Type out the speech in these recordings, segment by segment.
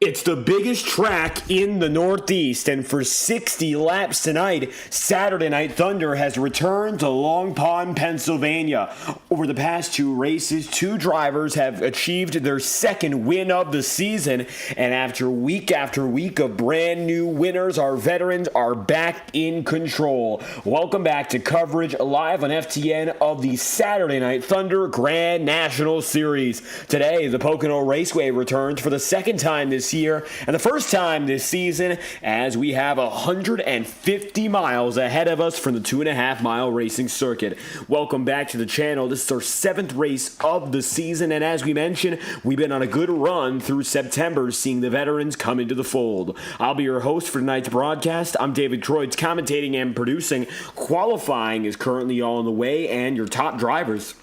It's the biggest track in the Northeast, and for 60 laps tonight, Saturday Night Thunder has returned to Long Pond, Pennsylvania. Over the past two races, two drivers have achieved their second win of the season, and after week of brand new winners, our veterans are back in control. Welcome back to coverage live on FTN of the Saturday Night Thunder Grand National Series. Today, the Pocono Raceway returns for the second time this year and the first time this season, as we have 150 miles ahead of us from the 2.5 mile racing circuit. Welcome back to the channel. This is our 7th race of the season, and as we mentioned, we've been on a good run through September, seeing the veterans come into the fold. I'll be your host for tonight's broadcast. I'm David Croyd's commentating and producing. Qualifying is currently on the way, and your top drivers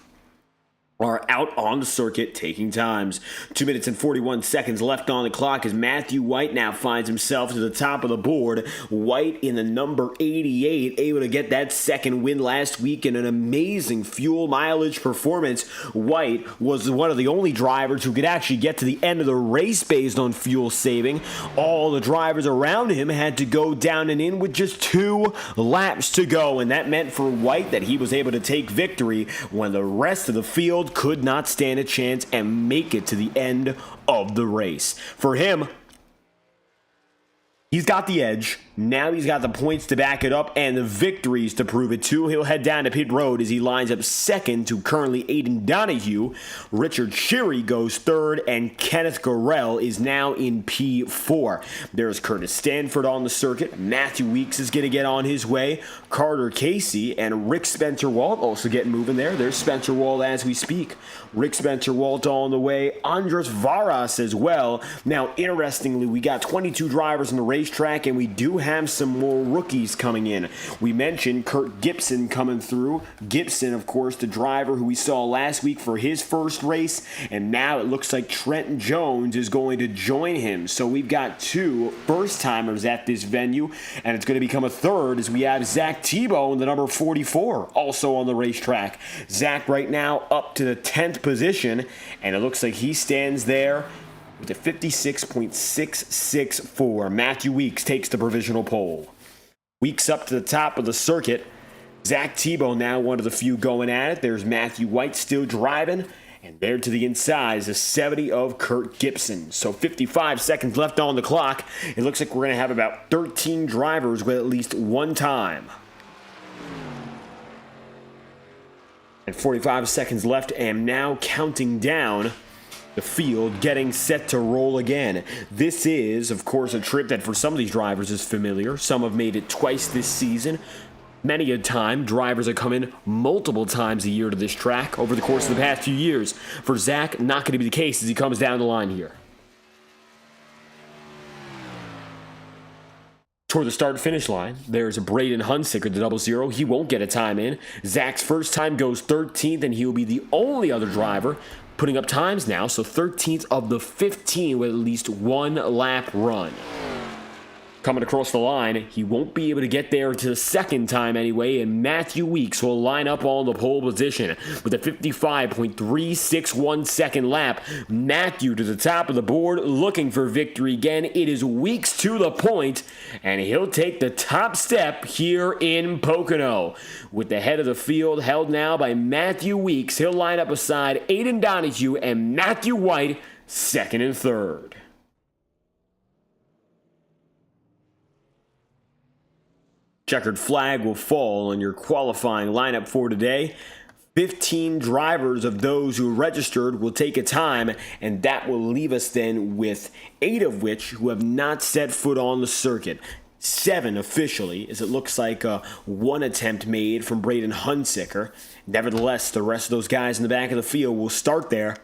are out on the circuit taking times. 2 minutes and 41 seconds left on the clock as Matthew White now finds himself to the top of the board. White in the number 88, able to get that second win last week in an amazing fuel mileage performance. White was one of the only drivers who could actually get to the end of the race based on fuel saving. All the drivers around him had to go down and in with just 2 laps to go, and that meant for White that he was able to take victory when the rest of the field could not stand a chance and make it to the end of the race. For him, he's got the edge. Now he's got the points to back it up and the victories to prove it too. He'll head down to pit road as he lines up second to currently Aiden Donahue. Richard Sherry goes third, and Kenneth Gorell is now in P4. There's Curtis Stanford on the circuit. Matthew Weeks is going to get on his way. Carter Casey and Rick Spencer-Walt also getting moving there. There's Spencer-Walt as we speak. Rick Spencer-Walt on the way. Andres Varas as well. Now, interestingly, we got 22 drivers on the racetrack, and we do have some more rookies coming in. We mentioned Kurt Gibson coming through. Gibson, of course, the driver who we saw last week for his first race, and now it looks like Trenton Jones is going to join him. So we've got 2 first-timers at this venue, and it's going to become a third as we have Zach Tebow in the number 44, also on the racetrack. Zach right now up to the 10th position, and it looks like he stands there with a 56.664. Matthew Weeks takes the provisional pole. Weeks up to the top of the circuit. Zach Tebow now one of the few going at it. There's Matthew White still driving. And there to the inside is a 70 of Kurt Gibson. So 55 seconds left on the clock. It looks like we're going to have about 13 drivers with at least one time. And 45 seconds left, and now counting down the field, getting set to roll again. This is, of course, a trip that for some of these drivers is familiar. Some have made it twice this season. Many a time, drivers have come in multiple times a year to this track over the course of the past few years. For Zach, not going to be the case as he comes down the line here. Toward the start-finish line, there's Braden Hunsicker, the 00. He won't get a time in. Zach's first time goes 13th, and he'll be the only other driver putting up times now, so 13th of the 15 with at least 1 lap run. Coming across the line, he won't be able to get there to the second time anyway, and Matthew Weeks will line up on the pole position with a 55.361 second lap. Matthew to the top of the board, looking for victory again. It is Weeks to the point, and he'll take the top step here in Pocono. With the head of the field held now by Matthew Weeks, he'll line up beside Aiden Donahue and Matthew White, second and third. Checkered flag will fall on your qualifying lineup for today. 15 drivers of those who registered will take a time, and that will leave us then with 8 of which who have not set foot on the circuit. 7 officially, as it looks like 1 attempt made from Braden Hunsicker. Nevertheless, the rest of those guys in the back of the field will start there.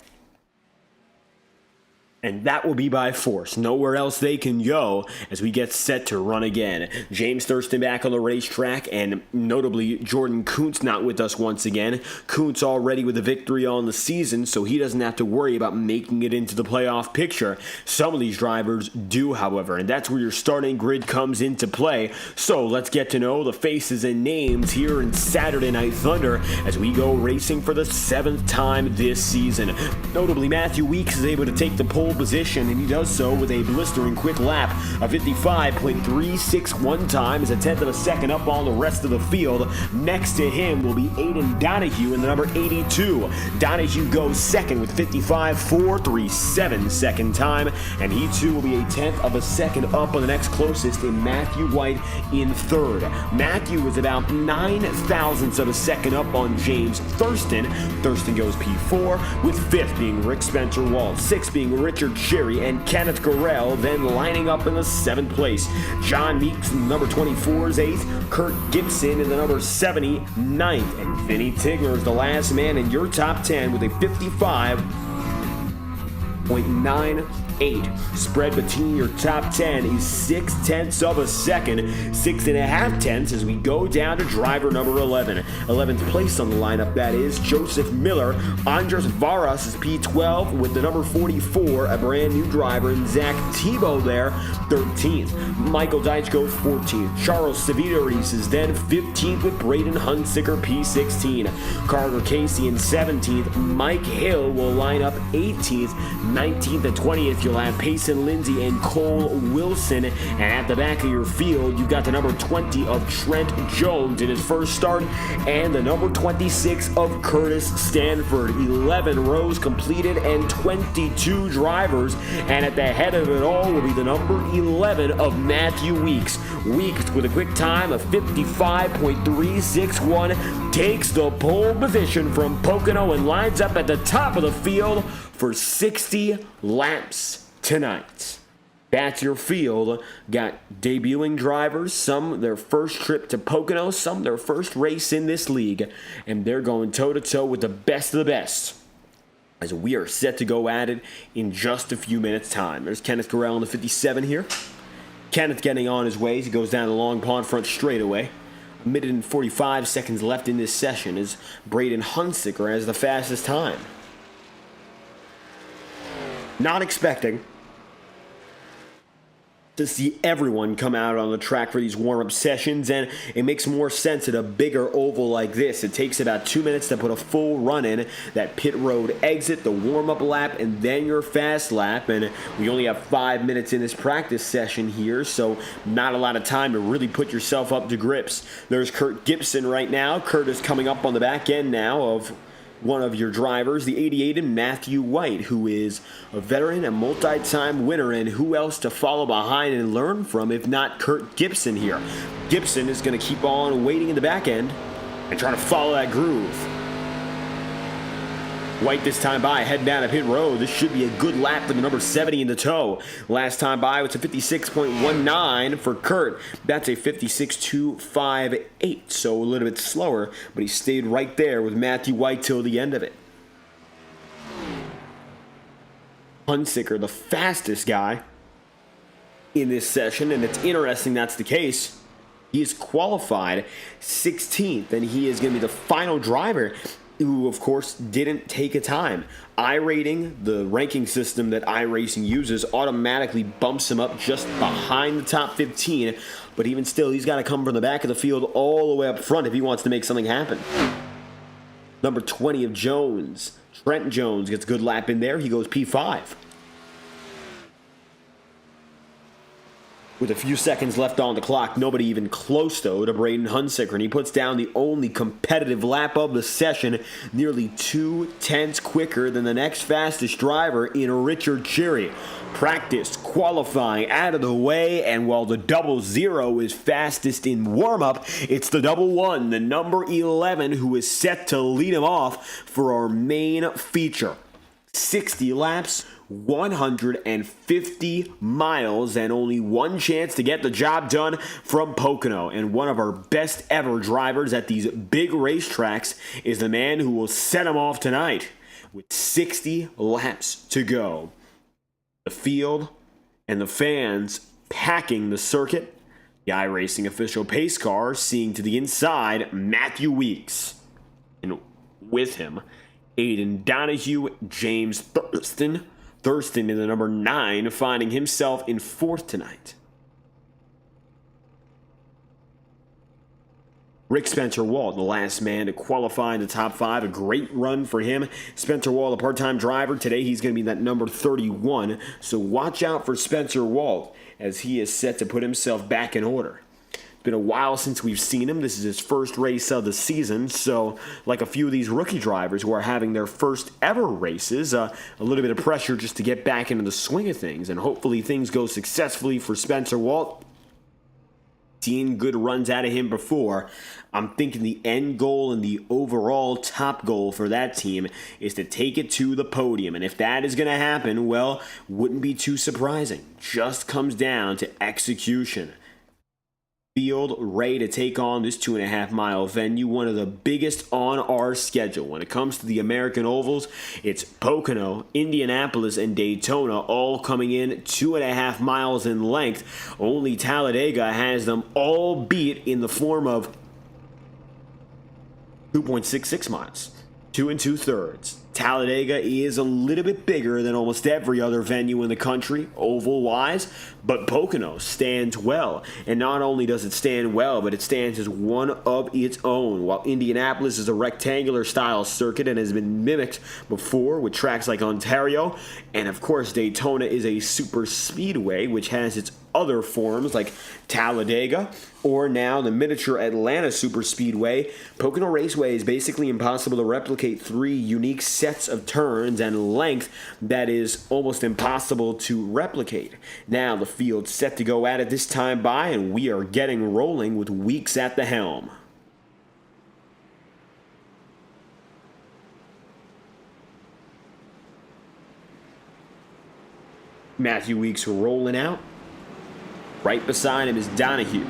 And that will be by force. Nowhere else they can go as we get set to run again. James Thurston back on the racetrack, and notably Jordan Kuntz not with us once again. Kuntz already with a victory on the season, so he doesn't have to worry about making it into the playoff picture. Some of these drivers do, however, and that's where your starting grid comes into play. So let's get to know the faces and names here in Saturday Night Thunder as we go racing for the 7th time this season. Notably, Matthew Weeks is able to take the pole pole position, and he does so with a blistering quick lap. A 55.361 time is a tenth of a second up on the rest of the field. Next to him will be Aiden Donahue in the number 82. Donahue goes second with 55.437 second time, and he too will be a tenth of a second up on the next closest in Matthew White in third. Matthew is about 9 thousandths of a second up on James Thurston. Thurston goes P4, with fifth being Rick Spencer Waltz, sixth being Richard Cherry, and Kenneth Garrell then lining up in the seventh place. John Meeks in the number 24 is eighth, Kurt Gibson in the number 70 ninth, and Vinny Tigler is the last man in your top 10 with a 55.98. Spread between your top 10 is 6 tenths of a second, 6.5 tenths as we go down to driver number 11. 11th place on the lineup, that is Joseph Miller. Andres Varas is P12 with the number 44, a brand new driver, and Zach Tebow there, 13th. Michael Deitch goes 14th. Charles Savitaris is then 15th with Braden Hunsicker, P16. Carter Casey in 17th. Mike Hill will line up 18th, 19th, and 20th. You'll have Payson Lindsay and Cole Wilson, and at the back of your field you've got the number 20 of Trent Jones in his first start, and the number 26 of Curtis Stanford. 11 rows completed and 22 drivers, and at the head of it all will be the number 11 of Matthew Weeks. Weeks with a quick time of 55.361 takes the pole position from Pocono and lines up at the top of the field for 60 laps tonight. That's your field. Got debuting drivers, some their first trip to Pocono, some their first race in this league, and they're going toe-to-toe with the best of the best as we are set to go at it in just a few minutes' time. There's Kenneth Garrell in the 57 here. Kenneth getting on his way. He goes down the long pond front straightaway. A minute and 45 seconds left in this session as Braden Hunsicker has the fastest time. Not expecting to see everyone come out on the track for these warm-up sessions, and it makes more sense at a bigger oval like this. It takes about 2 minutes to put a full run in, that pit road exit, the warm-up lap, and then your fast lap, and we only have 5 minutes in this practice session here, so not a lot of time to really put yourself up to grips. There's Kurt Gibson right now. Kurt is coming up on the back end now of one of your drivers, the 88 in Matthew White, who is a veteran, a multi-time winner, and who else to follow behind and learn from if not Kurt Gibson here. Gibson is going to keep on waiting in the back end and try to follow that groove. White this time by, heading down a pit road. This should be a good lap for the number 70 in the tow. Last time by, it's a 56.19 for Kurt. That's a 56.258, so a little bit slower, but he stayed right there with Matthew White till the end of it. Hunsicker, the fastest guy in this session, and it's interesting that's the case. He is qualified 16th, and he is going to be the final driver who, of course, didn't take a time. iRating, the ranking system that iRacing uses, automatically bumps him up just behind the top 15, but even still, he's got to come from the back of the field all the way up front if he wants to make something happen. Number 20 of Jones, Trent Jones, gets a good lap in there. He goes P5. With a few seconds left on the clock, nobody even close, though, to Braden Hunsicker, and he puts down the only competitive lap of the session, nearly 2 tenths quicker than the next fastest driver in Richard Cherry. Practice, qualifying, out of the way, and while the 00 is fastest in warm-up, it's the 11, the number 11, who is set to lead him off for our main feature. 60 laps, 150 miles, and only one chance to get the job done from Pocono. And one of our best ever drivers at these big racetracks is the man who will set him off tonight with 60 laps to go. The field and the fans packing the circuit. The iRacing official pace car seeing to the inside Matthew Weeks. And with him, Aiden Donahue, James Thurston in the number 9, finding himself in 4th tonight. Rick Spencer Wall, the last man to qualify in the top 5. A great run for him. Spencer Wall, a part-time driver. Today he's going to be that number 31. So watch out for Spencer Wall as he is set to put himself back in order. It's been a while since we've seen him. This is his first race of the season. So like a few of these rookie drivers who are having their first ever races, a little bit of pressure just to get back into the swing of things. And hopefully things go successfully for Spencer Wall. Seen good runs out of him before. I'm thinking the end goal and the overall top goal for that team is to take it to the podium. And if that is going to happen, well, wouldn't be too surprising. Just comes down to execution. Field ready to take on this 2.5-mile venue, one of the biggest on our schedule. When it comes to the American ovals, it's Pocono, Indianapolis, and Daytona all coming in 2.5 miles in length. Only Talladega has them all beat in the form of 2.66 miles, 2 2/3. Talladega is a little bit bigger than almost every other venue in the country, oval-wise, but Pocono stands well. And not only does it stand well, but it stands as one of its own. While Indianapolis is a rectangular-style circuit and has been mimicked before with tracks like Ontario, and of course Daytona is a superspeedway, which has its other forms like Talladega, or now the miniature Atlanta Superspeedway. Pocono Raceway is basically impossible to replicate 3 unique sets of turns and length that is almost impossible to replicate. Now the field's set to go at it this time by, and we are getting rolling with Weeks at the helm. Matthew Weeks rolling out. Right beside him is Donahue.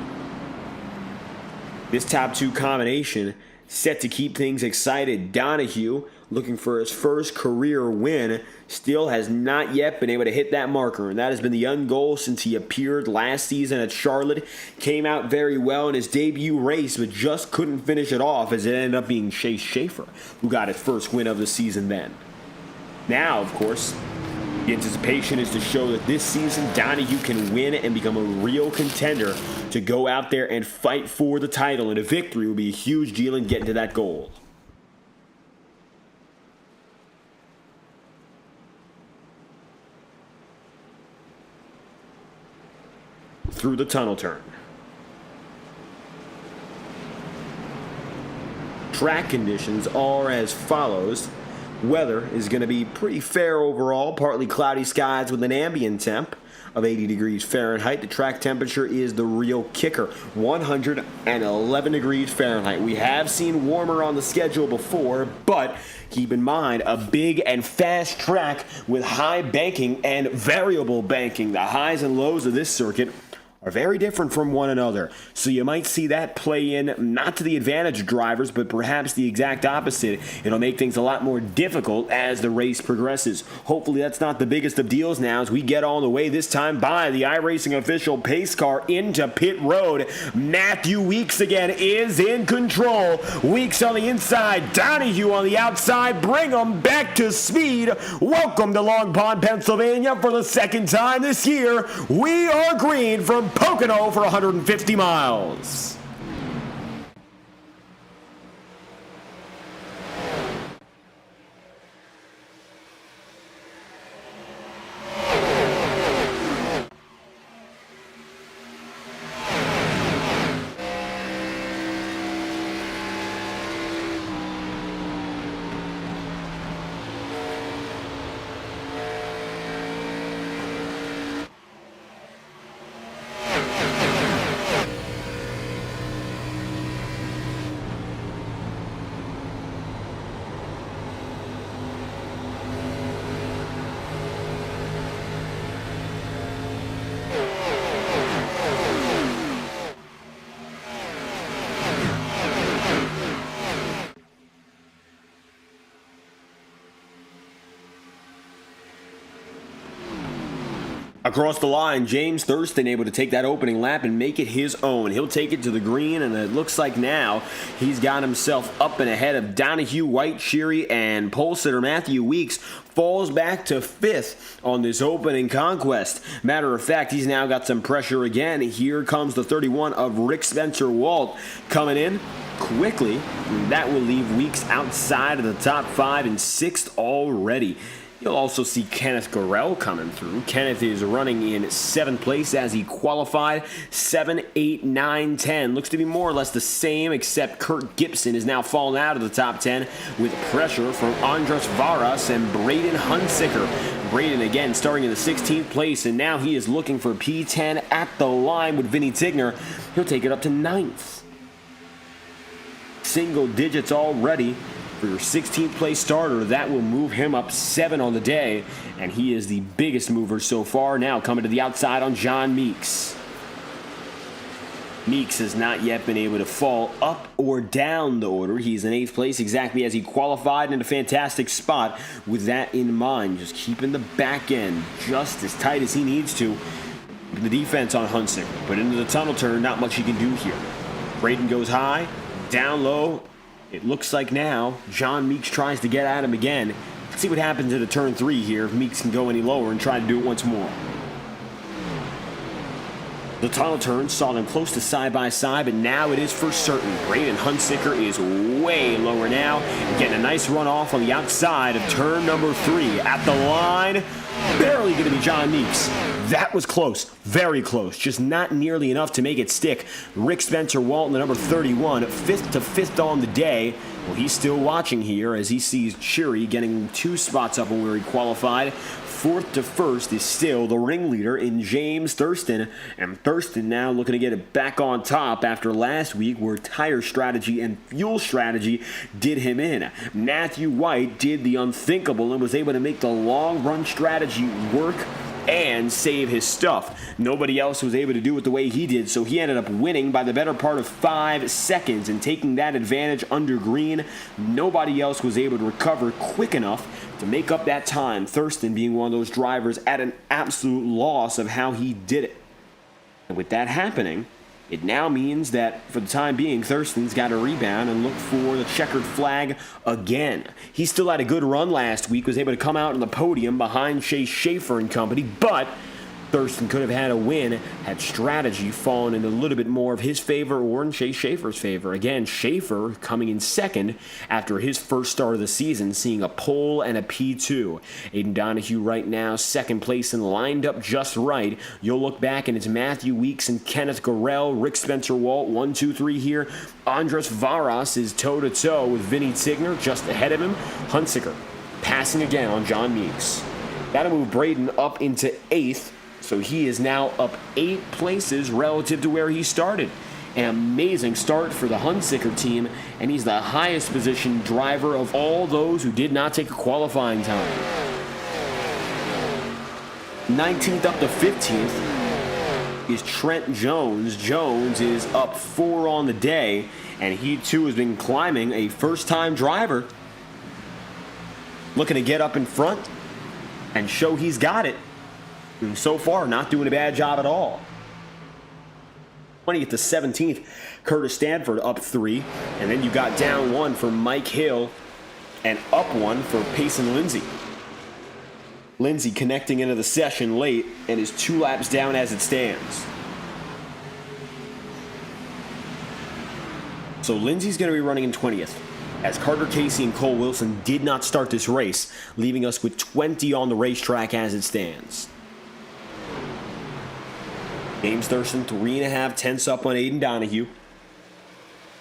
This top 2 combination set to keep things excited. Donahue, looking for his first career win, still has not yet been able to hit that marker, and that has been the young goal since he appeared last season at Charlotte. Came out very well in his debut race, but just couldn't finish it off as it ended up being Chase Schaefer who got his first win of the season then. Now, of course, the anticipation is to show that this season Donahue can win and become a real contender to go out there and fight for the title, and a victory will be a huge deal in getting to that goal. Through the tunnel turn. Track conditions are as follows. Weather is going to be pretty fair overall, partly cloudy skies with an ambient temp of 80 degrees Fahrenheit. The track temperature is the real kicker, 111 degrees Fahrenheit. We have seen warmer on the schedule before, but keep in mind, a big and fast track with high banking and variable banking. The highs and lows of this circuit are very different from one another. So you might see that play in, not to the advantage of drivers, but perhaps the exact opposite. It'll make things a lot more difficult as the race progresses. Hopefully that's not the biggest of deals now as we get on the way this time by the iRacing official pace car into pit road. Matthew Weeks again is in control. Weeks on the inside, Donahue on the outside. Bring them back to speed. Welcome to Long Pond, Pennsylvania for the second time this year. We are green from Pocono for 150 miles. Across the line, James Thurston able to take that opening lap and make it his own. He'll take it to the green, and it looks like now he's got himself up and ahead of Donahue, White, Sheary, and pole sitter Matthew Weeks. Falls back to 5th on this opening conquest. Matter of fact, he's now got some pressure again. Here comes the 31 of Rick Spencer Walt coming in quickly. That will leave Weeks outside of the top 5 and 6th already. You'll also see Kenneth Gorell coming through. Kenneth is running in 7th place as he qualified. 7, 8, 9, 10. Looks to be more or less the same, except Kurt Gibson is now fallen out of the top 10 with pressure from Andres Varas and Braden Hunsicker. Braden again starting in the 16th place, and now he is looking for P10 at the line with Vinny Tigner. He'll take it up to 9th. Single digits already. For your 16th place starter, that will move him up 7 on the day, and he is the biggest mover so far. Now coming to the outside on John Meeks. Meeks has not yet been able to fall up or down the order. He's in 8th place exactly as he qualified, in a fantastic spot with that in mind. Just keeping the back end just as tight as he needs to. The defense on Hunsick, but into the tunnel turn, not much he can do here. Braden goes high, down low. It looks like now John Meeks tries to get at him again. Let's see what happens at a turn 3 here if Meeks can go any lower and try to do it once more. The tunnel turn saw them close to side by side, but now it is for certain. Braden Hunsicker is way lower now, getting a nice run off on the outside of turn number 3. At the line, barely going to be John Meeks. That was close, very close, just not nearly enough to make it stick. Rick Spencer Walton, the number 31, 5th to 5th on the day. Well, he's still watching here as he sees Cheery getting 2 spots up on where he qualified. 4th to 1st is still the ringleader in James Thurston, and Thurston now looking to get it back on top after last week where tire strategy and fuel strategy did him in. Matthew White did the unthinkable and was able to make the long run strategy work and save his stuff. Nobody else was able to do it the way he did, so he ended up winning by the better part of 5 seconds and taking that advantage under green. Nobody else was able to recover quick enough to make up that time, Thurston being one of those drivers at an absolute loss of how he did it. And with that happening, it now means that, for the time being, Thurston's got to rebound and look for the checkered flag again. He still had a good run last week, was able to come out on the podium behind Chase Schaefer and company, but Thurston could have had a win had strategy fallen in a little bit more of his favor or in Chase Schaefer's favor. Again, Schaefer coming in 2nd after his first start of the season, seeing a pole and a P2. Aiden Donahue right now 2nd place and lined up just right. You'll look back and it's Matthew Weeks and Kenneth Gorell, Rick Spencer Walt, 1, 2, 3 here. Andres Varas is toe-to-toe with Vinny Tigner just ahead of him. Hunsicker passing again on John Meeks. That'll move Braden up into 8th. So he is now up 8 places relative to where he started. An amazing start for the Hunsicker team, and he's the highest positioned driver of all those who did not take a qualifying time. 19th up to 15th is Trent Jones. Jones is up 4 on the day, and he too has been climbing, a first-time driver. Looking to get up in front and show he's got it. And so far, not doing a bad job at all. 20th to 17th, Curtis Stanford up 3. And then you got down 1 for Mike Hill and up 1 for Payson Lindsay. Lindsay connecting into the session late and is 2 laps down as it stands. So Lindsay's going to be running in 20th, as Carter Casey and Cole Wilson did not start this race, leaving us with 20 on the racetrack as it stands. James Thurston, 3.5 tenths up on Aiden Donahue.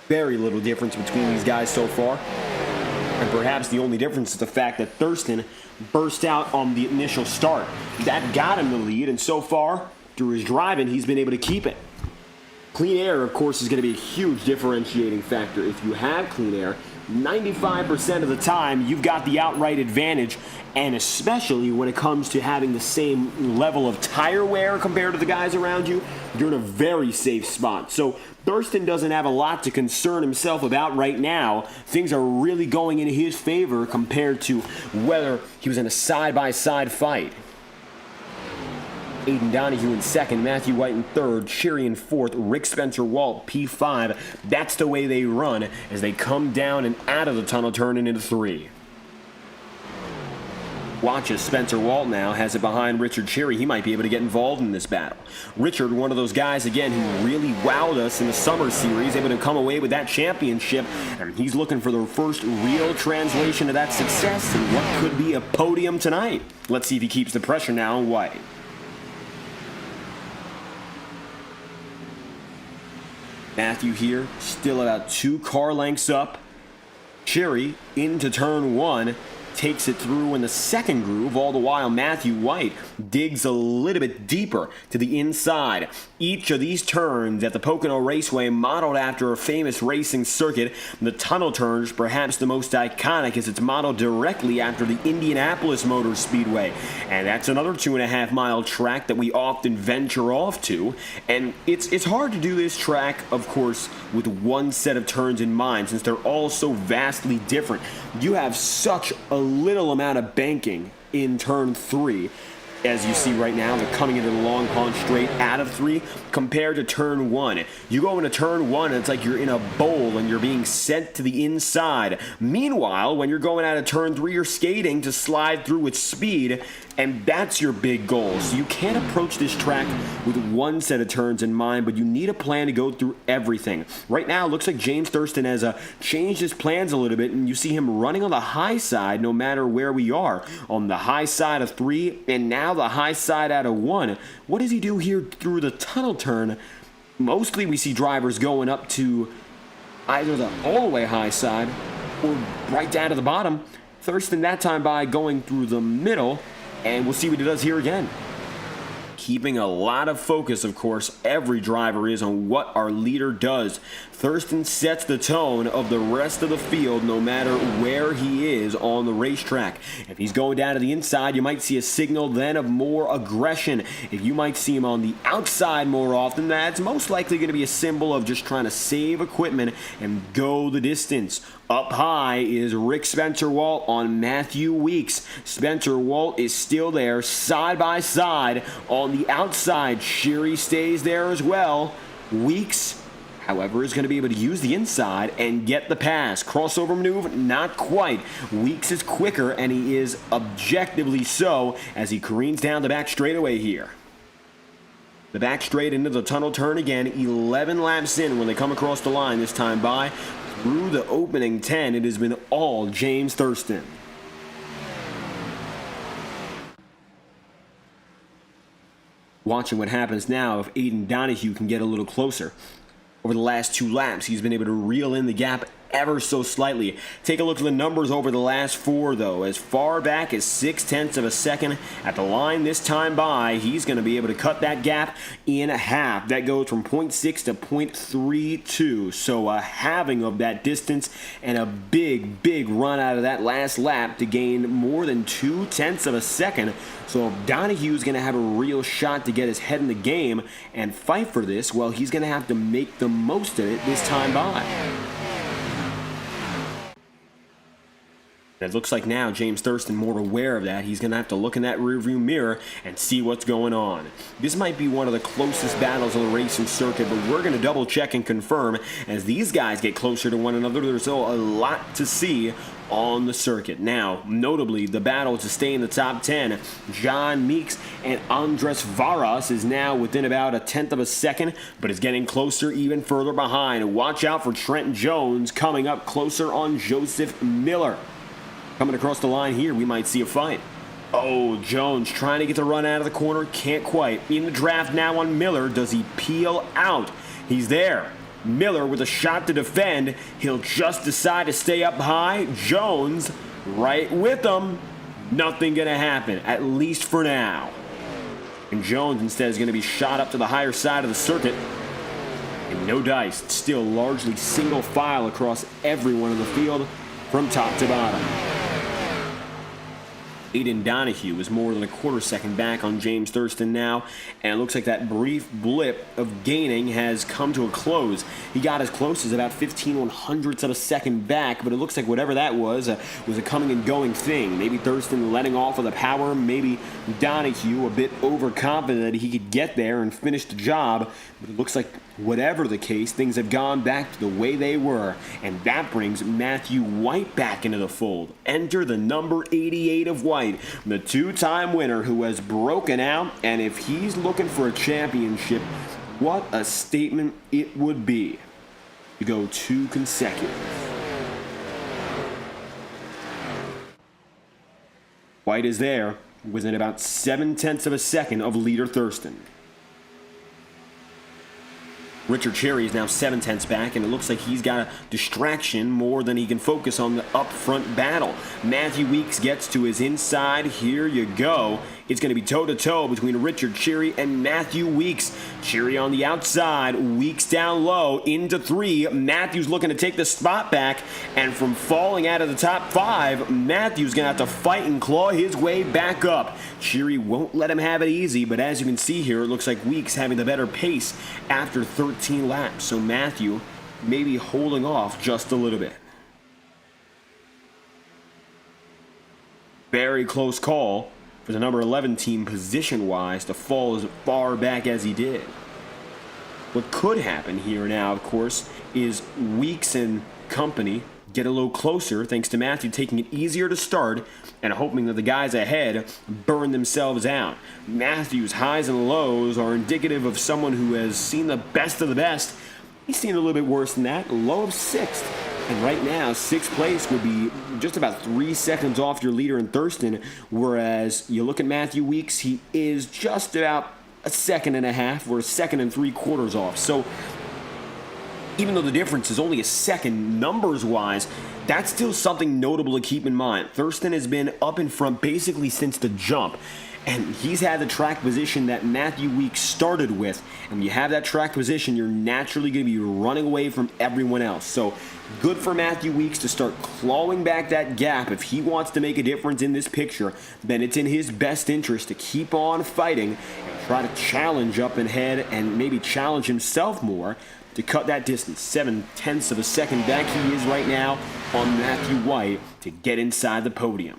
Very little difference between these guys so far. And perhaps the only difference is the fact that Thurston burst out on the initial start. That got him the lead, and so far, through his driving, he's been able to keep it. Clean air, of course, is going to be a huge differentiating factor. If you have clean air, 95% of the time, you've got the outright advantage, and especially when it comes to having the same level of tire wear compared to the guys around you, you're in a very safe spot. So Thurston doesn't have a lot to concern himself about right now. Things are really going in his favor compared to whether he was in a side-by-side fight. Aiden Donahue in second, Matthew White in third, Sherry in fourth, Rick Spencer Walt P5. That's the way they run as they come down and out of the tunnel turn into 3. Watch as Spencer Walt now has it behind Richard Cherry. He might be able to get involved in this battle. Richard, one of those guys, again, who really wowed us in the summer series, able to come away with that championship. And he's looking for the first real translation of that success and what could be a podium tonight. Let's see if he keeps the pressure now on White. Matthew here, still about 2 car lengths up. Cherry into turn 1. Takes it through in the second groove, all the while Matthew White digs a little bit deeper to the inside. Each of these turns at the Pocono Raceway, modeled after a famous racing circuit, the tunnel turns perhaps the most iconic as it's modeled directly after the Indianapolis Motor Speedway. And that's another 2.5-mile track that we often venture off to. And it's hard to do this track, of course, with one set of turns in mind, since they're all so vastly different. You have such a little amount of banking in turn 3. As you see right now, they're coming into the long pond straight out of 3 compared to turn 1. You go into turn 1 and it's like you're in a bowl and you're being sent to the inside. Meanwhile, when you're going out of turn 3, you're skating to slide through with speed, and that's your big goal. So you can't approach this track with one set of turns in mind, but you need a plan to go through everything. Right now, it looks like James Thurston has changed his plans a little bit, and you see him running on the high side no matter where we are. On the high side of 3, and now the high side out of 1. What does he do here through the tunnel turn? Mostly we see drivers going up to either the all the way high side or right down to the bottom. Thurston that time by going through the middle, and we'll see what he does here again. Keeping a lot of focus, of course, every driver is on what our leader does. Thurston sets the tone of the rest of the field no matter where he is on the racetrack. If he's going down to the inside, you might see a signal then of more aggression. If you might see him on the outside more often, that's most likely going to be a symbol of just trying to save equipment and go the distance. Up high is Rick Spencer Walt on Matthew Weeks. Spencer Walt is still there side by side. On the outside, Sherry stays there as well. Weeks, however, is going to be able to use the inside and get the pass. Crossover maneuver, not quite. Weeks is quicker, and he is objectively so as he careens down the back straightaway here. The back straight into the tunnel turn again, 11 laps in when they come across the line this time by. Through the opening 10, it has been all James Thurston. Watching what happens now if Aiden Donahue can get a little closer. Over the last 2 laps, he's been able to reel in the gap ever so slightly. Take a look at the numbers over the last 4, though. As far back as 0.6 of a second at the line this time by, he's going to be able to cut that gap in half. That goes from 0.6 to 0.32. So a halving of that distance and a big, big run out of that last lap to gain more than 0.2 of a second. So if Donahue's going to have a real shot to get his head in the game and fight for this, well, he's going to have to make the most of it this time by. It looks like now James Thurston more aware of that. He's going to have to look in that rearview mirror and see what's going on. This might be one of the closest battles on the racing circuit, but we're going to double check and confirm as these guys get closer to one another. There's still a lot to see on the circuit. Now, notably, the battle to stay in the top 10. John Meeks and Andres Varas is now within about 0.1 of a second, but is getting closer even further behind. Watch out for Trent Jones coming up closer on Joseph Miller. Coming across the line here, we might see a fight. Oh, Jones trying to get the run out of the corner, can't quite. In the draft now on Miller, does he peel out? He's there. Miller with a shot to defend. He'll just decide to stay up high. Jones right with him. Nothing gonna happen, at least for now. And Jones instead is gonna be shot up to the higher side of the circuit. And no dice, it's still largely single file across everyone in the field from top to bottom. Aiden Donahue is more than a quarter second back on James Thurston now, and it looks like that brief blip of gaining has come to a close. He got as close as about 15/100ths of a second back, but it looks like whatever that was a coming and going thing. Maybe Thurston letting off of the power, maybe Donahue a bit overconfident that he could get there and finish the job, but it looks like whatever the case, things have gone back to the way they were, and that brings Matthew White back into the fold. Enter the number 88 of White, the two-time winner who has broken out, and if he's looking for a championship, what a statement it would be to go 2 consecutive. White is there, within about 7/10 of a second of leader Thurston. Richard Cherry is now 7/10 back, and it looks like he's got a distraction more than he can focus on the up-front battle. Matthew Weeks gets to his inside. Here you go. It's going to be toe-to-toe between Richard Cherry and Matthew Weeks. Cherry on the outside, Weeks down low, into 3. Matthew's looking to take the spot back, and from falling out of the top 5, Matthew's going to have to fight and claw his way back up. Cherry won't let him have it easy, but as you can see here, it looks like Weeks having the better pace after 13 laps, so Matthew maybe holding off just a little bit. Very close call for the number 11 team position-wise to fall as far back as he did. What could happen here now, of course, is Weeks and company get a little closer thanks to Matthew taking it easier to start and hoping that the guys ahead burn themselves out. Matthew's highs and lows are indicative of someone who has seen the best of the best. He's seen a little bit worse than that, low of 6th. And right now, 6th place would be just about 3 seconds off your leader in Thurston, whereas you look at Matthew Weeks, he is just about a second and a half or a second and 3/4 off. So even though the difference is only a second numbers-wise, that's still something notable to keep in mind. Thurston has been up in front basically since the jump, and he's had the track position that Matthew Weeks started with. And when you have that track position, you're naturally going to be running away from everyone else. So good for Matthew Weeks to start clawing back that gap. If he wants to make a difference in this picture, then it's in his best interest to keep on fighting and try to challenge up ahead and maybe challenge himself more to cut that distance. 7/10 of a second back he is right now on Matthew White to get inside the podium.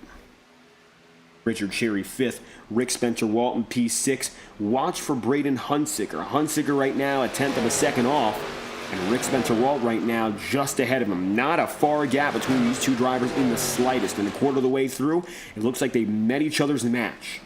Richard Cherry 5th, Rick Spencer Walton P6. Watch for Braden Hunsicker. Hunsicker right now 1/10 of a second off, and Rick Spencer Walt right now just ahead of him. Not a far gap between these two drivers in the slightest. And a quarter of the way through, it looks like they met each other's match.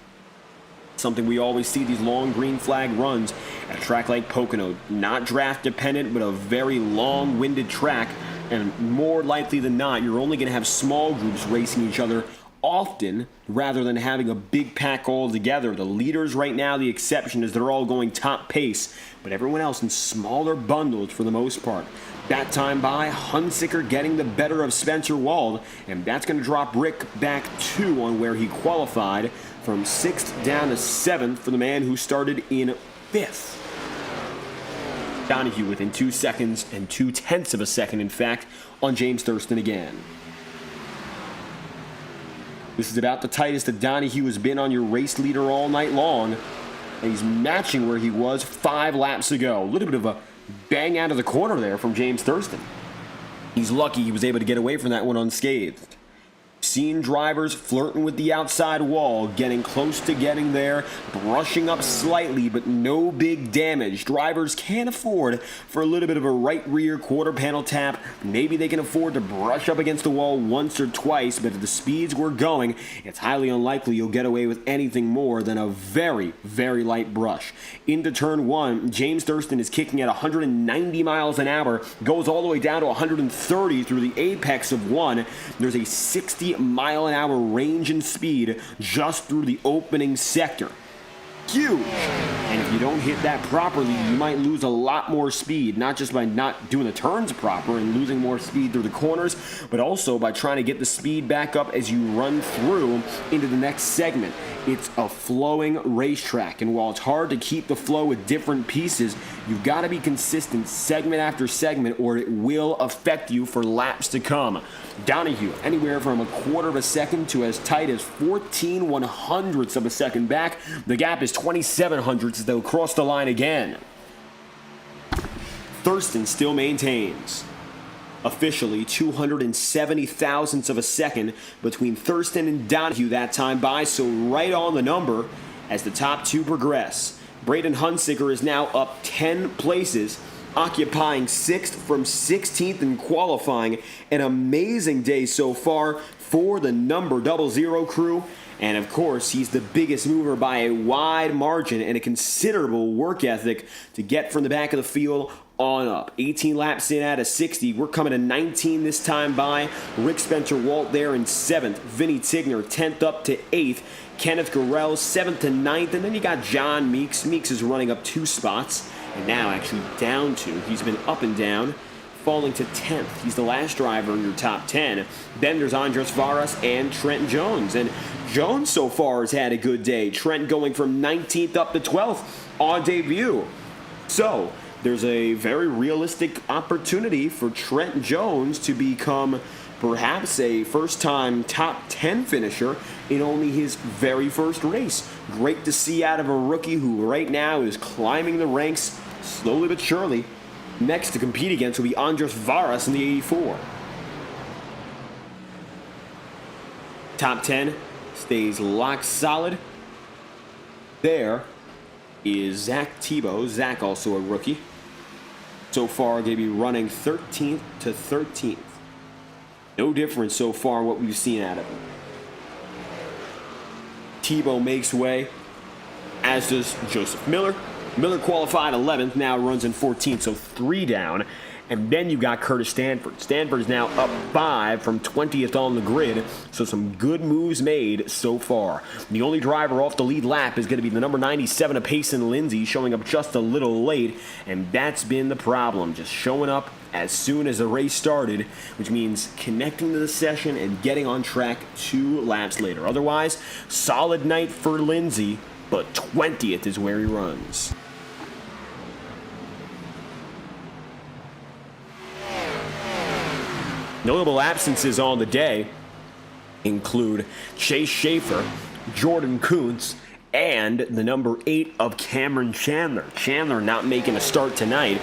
Something we always see these long green flag runs at a track like Pocono. Not draft dependent, but a very long-winded track. And more likely than not, you're only going to have small groups racing each other often rather than having a big pack all together. The leaders right now, the exception is they're all going top pace, but everyone else in smaller bundles for the most part. That time by, Hunsicker getting the better of Spencer Wald, and that's going to drop Rick back 2 on where he qualified, from 6th down to 7th for the man who started in 5th. Donahue within 2 seconds and 2/10 of a second, in fact, on James Thurston again. This is about the tightest that Donahue has been on your race leader all night long, and he's matching where he was 5 laps ago. A little bit of a bang out of the corner there from James Thurston. He's lucky he was able to get away from that one unscathed. Seen drivers flirting with the outside wall, getting close to getting there, brushing up slightly, but no big damage. Drivers can't afford for a little bit of a right rear quarter panel tap. Maybe they can afford to brush up against the wall once or twice, but at the speeds we're going, it's highly unlikely you'll get away with anything more than a very, very light brush. Into turn 1, James Thurston is kicking at 190 miles an hour, goes all the way down to 130 through the apex of 1. There's a 60 mile an hour range and speed just through the opening sector. huge. And if you don't hit that properly, you might lose a lot more speed, not just by not doing the turns proper and losing more speed through the corners, but also by trying to get the speed back up as you run through into the next segment. It's a flowing racetrack, and while it's hard to keep the flow with different pieces, you've got to be consistent segment after segment or it will affect you for laps to come. Donahue, anywhere from a quarter of a second to as tight as 14 one-hundredths of a second back. The gap is 27 hundredths as they'll cross the line again. Thurston still maintains. Officially 270 thousandths of a second between Thurston and Donahue that time by, so right on the number as the top two progress. Braden Hunsicker is now up 10 places, occupying 6th from 16th in qualifying. An amazing day so far for the number 00 crew. And of course, he's the biggest mover by a wide margin and a considerable work ethic to get from the back of the field on up. 18 laps in out of 60. We're coming to 19 this time by. Rick Spencer Walt there in 7th. Vinny Tigner 10th up to 8th. Kenneth Gurrell 7th to 9th. And then you got John Meeks. Meeks is running up 2 spots. And now actually down 2. He's been up and down, falling to 10th. He's the last driver in your top 10. Then there's Andres Varas and Trent Jones. And Jones so far has had a good day. Trent going from 19th up to 12th on debut. So there's a very realistic opportunity for Trent Jones to become perhaps a first-time top 10 finisher in only his very first race. Great to see out of a rookie who right now is climbing the ranks slowly but surely. Next to compete against will be Andres Varas in the 84. Top 10 stays locked solid. There is Zach Tebow. Zach also a rookie. So far going to be running 13th to 13th. No difference so far in what we've seen out of him. Tebow makes way, as does Joseph Miller. Miller qualified 11th, now runs in 14th, so 3 down. And then you've got Curtis Stanford. Stanford is now up 5 from 20th on the grid, so some good moves made so far. The only driver off the lead lap is going to be the number 97 of Payson Lindsay, showing up just a little late, and that's been the problem, just showing up as soon as the race started, which means connecting to the session and getting on track 2 laps later. Otherwise, solid night for Lindsay, but 20th is where he runs. Notable absences on the day include Chase Schaefer, Jordan Kuntz, and the number 8 of Cameron Chandler. Chandler not making a start tonight,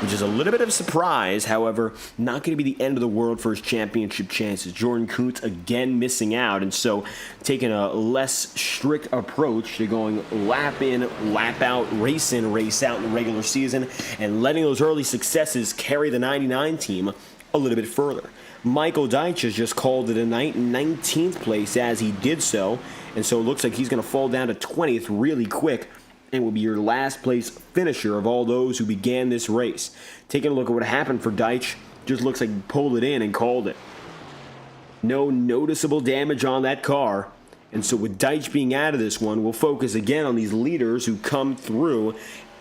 which is a little bit of a surprise. However, not going to be the end of the world for his championship chances. Jordan Kuntz again missing out, and so taking a less strict approach to going lap in, lap out, race in, race out in the regular season, and letting those early successes carry the 99 team a little bit further. Michael Deitch has just called it a night, 19th place as he did so, and so it looks like he's going to fall down to 20th really quick and will be your last place finisher of all those who began this race. Taking a look at what happened for Deitch, just looks like he pulled it in and called it. No noticeable damage on that car, and so with Deitch being out of this one, we'll focus again on these leaders who come through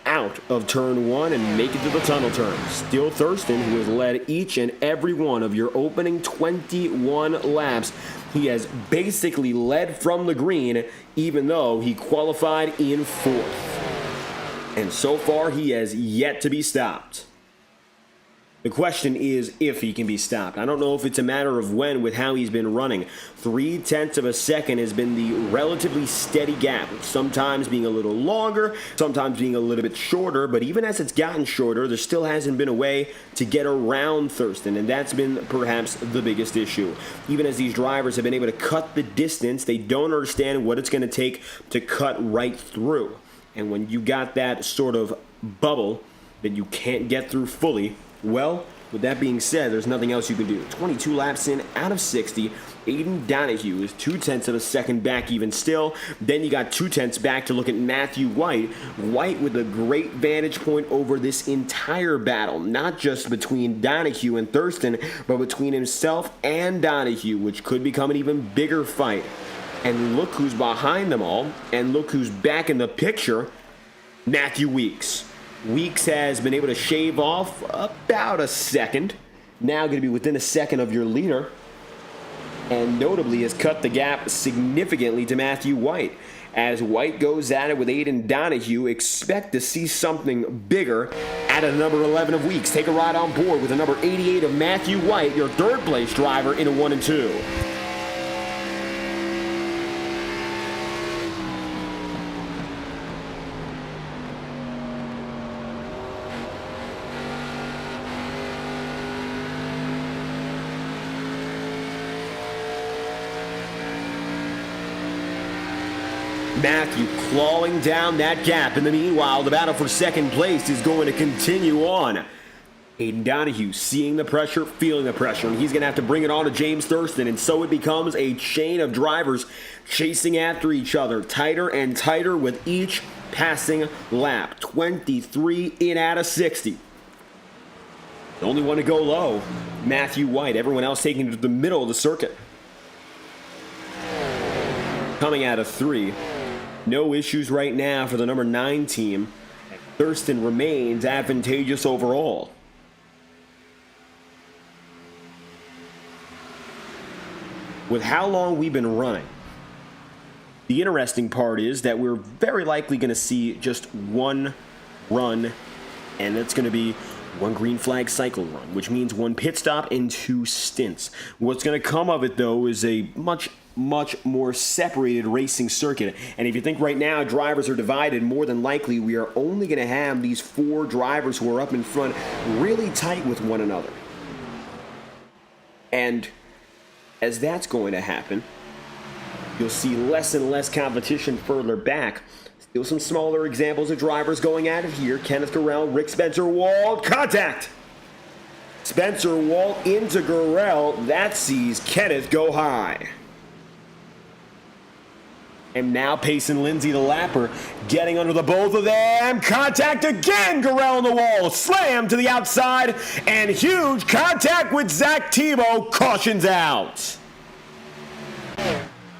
out of turn 1 and make it to the tunnel turn. Still Thurston, who has led each and every one of your opening 21 laps. He has basically led from the green, even though he qualified in 4th. And so far, he has yet to be stopped. The question is if he can be stopped. I don't know if it's a matter of when with how he's been running. 0.3 of a second has been the relatively steady gap, sometimes being a little longer, sometimes being a little bit shorter, but even as it's gotten shorter, there still hasn't been a way to get around Thurston, and that's been perhaps the biggest issue. Even as these drivers have been able to cut the distance, they don't understand what it's going to take to cut right through. And when you got that sort of bubble that you can't get through fully, well, with that being said, there's nothing else you can do. 22 laps in out of 60. Aiden Donahue is 0.2 of a second back even still. Then you got 0.2 back to look at Matthew White. White with a great vantage point over this entire battle, not just between Donahue and Thurston, but between himself and Donahue, which could become an even bigger fight. And look who's behind them all, and look who's back in the picture, Matthew Weeks. Weeks has been able to shave off about a second. Now going to be within a second of your leader. And notably has cut the gap significantly to Matthew White. As White goes at it with Aiden Donahue, expect to see something bigger at a number 11 of Weeks. Take a ride on board with the number 88 of Matthew White, your third place driver in a 1 and 2. Matthew clawing down that gap. In the meanwhile, the battle for second place is going to continue on. Aiden Donahue seeing the pressure, feeling the pressure, and he's going to have to bring it on to James Thurston, and so it becomes a chain of drivers chasing after each other, tighter and tighter with each passing lap. 23 in out of 60. The only one to go low, Matthew White. Everyone else taking it to the middle of the circuit. Coming out of 3. No issues right now for the number 9 team. Thurston remains advantageous overall. With how long we've been running, the interesting part is that we're very likely going to see just one run, and it's going to be one green flag cycle run, which means one pit stop and 2 stints. What's going to come of it, though, is a much more separated racing circuit. And if you think right now drivers are divided, more than likely we are only going to have these 4 drivers who are up in front really tight with one another. And as that's going to happen, you'll see less and less competition further back. Still some smaller examples of drivers going at it here. Kenneth Gurrell, Rick Spencer Walt, contact! Spencer Walt into Gurrell. That sees Kenneth go high. And now Payson Lindsay, the lapper, getting under the both of them. Contact again, Gurrell on the wall. Slam to the outside, and huge contact with Zach Tebow. Cautions out.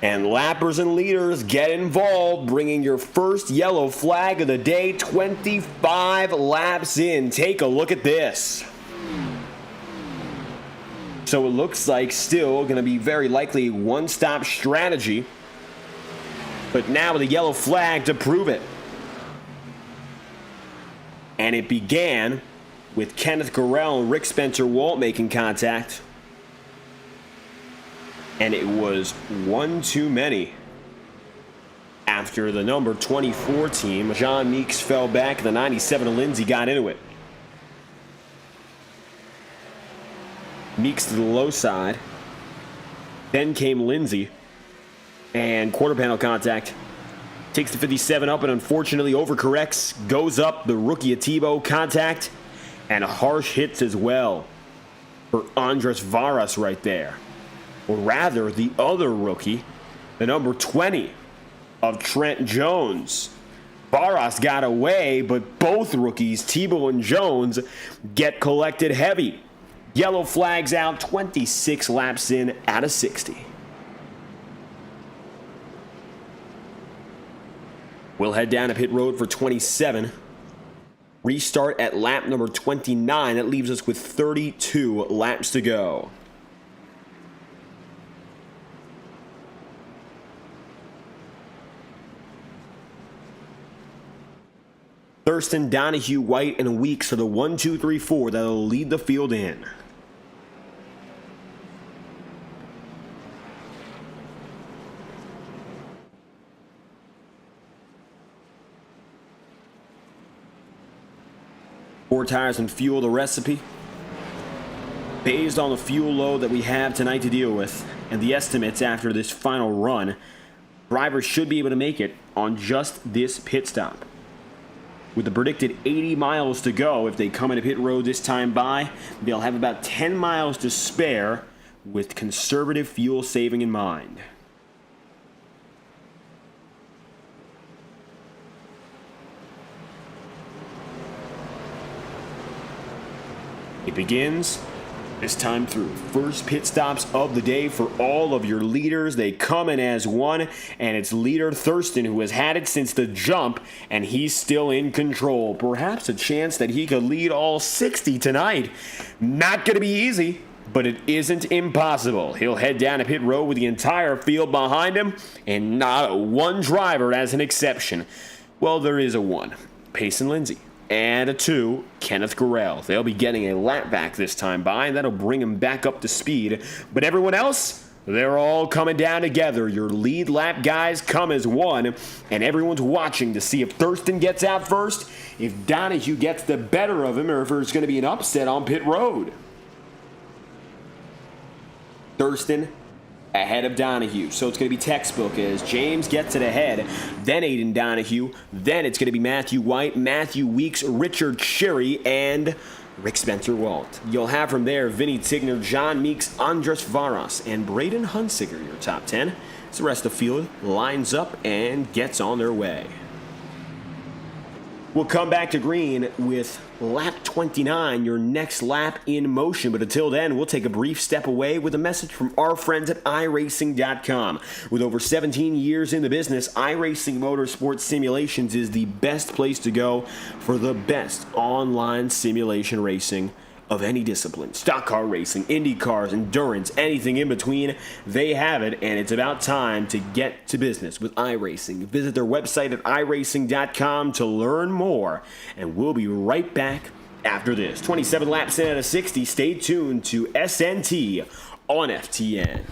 And lappers and leaders get involved, bringing your first yellow flag of the day. 25 laps in. Take a look at this. So it looks like still going to be very likely one-stop strategy. But now with a yellow flag to prove it. And it began with Kenneth Gurrell and Rick Spencer Walt making contact. And it was one too many. After the number 24 team, John Meeks fell back, the 97 of Lindsay got into it. Meeks to the low side. Then came Lindsay. And quarter panel contact. Takes the 57 up and unfortunately overcorrects. Goes up the rookie of Tebow contact. And harsh hits as well for Andres Varas right there. Or rather, the other rookie, the number 20 of Trent Jones. Varas got away, but both rookies, Tebow and Jones, get collected heavy. Yellow flags out, 26 laps in out of 60. We'll head down to pit road for 27. Restart at lap number 29. That leaves us with 32 laps to go. Thurston, Donahue, White, and Weeks are the 1, 2, 3, 4 that'll lead the field in. Four tires and fuel, the recipe. Based on the fuel load that we have tonight to deal with and the estimates after this final run, drivers should be able to make it on just this pit stop. With the predicted 80 miles to go, if they come into pit road this time by, they'll have about 10 miles to spare with conservative fuel saving in mind. It begins This time through. First pit stops of the day for all of your leaders. They come in as one, and it's leader Thurston who has had it since the jump, and he's still in control. Perhaps a chance that he could lead all 60 tonight. Not going to be easy, but it isn't impossible. He'll head down to pit road with the entire field behind him, and not one driver as an exception. Well, there is a one. Payson Lindsay. And a 2, Kenneth Gurrell. They'll be getting a lap back this time by, and that'll bring him back up to speed. But everyone else, they're all coming down together. Your lead lap guys come as one, and everyone's watching to see if Thurston gets out first, if Donahue gets the better of him, or if there's going to be an upset on pit road. Thurston ahead of Donahue. So it's going to be textbook as James gets it ahead, then Aiden Donahue, then it's going to be Matthew White, Matthew Weeks, Richard Sherry, and Rick Spencer-Walt. You'll have from there Vinny Tigner, John Meeks, Andres Varas, and Braden Hunsiger, your top 10. As the rest of the field lines up and gets on their way. We'll come back to green with lap 29, your next lap in motion. But until then, we'll take a brief step away with a message from our friends at iRacing.com. With over 17 years in the business, iRacing Motorsport Simulations is the best place to go for the best online simulation racing of any discipline. Stock car racing, Indy cars, endurance, anything in between, they have it, and it's about time to get to business with iRacing. Visit their website at iRacing.com to learn more, and we'll be right back after this. 27 laps in out of 60. Stay tuned to SNT on FTN.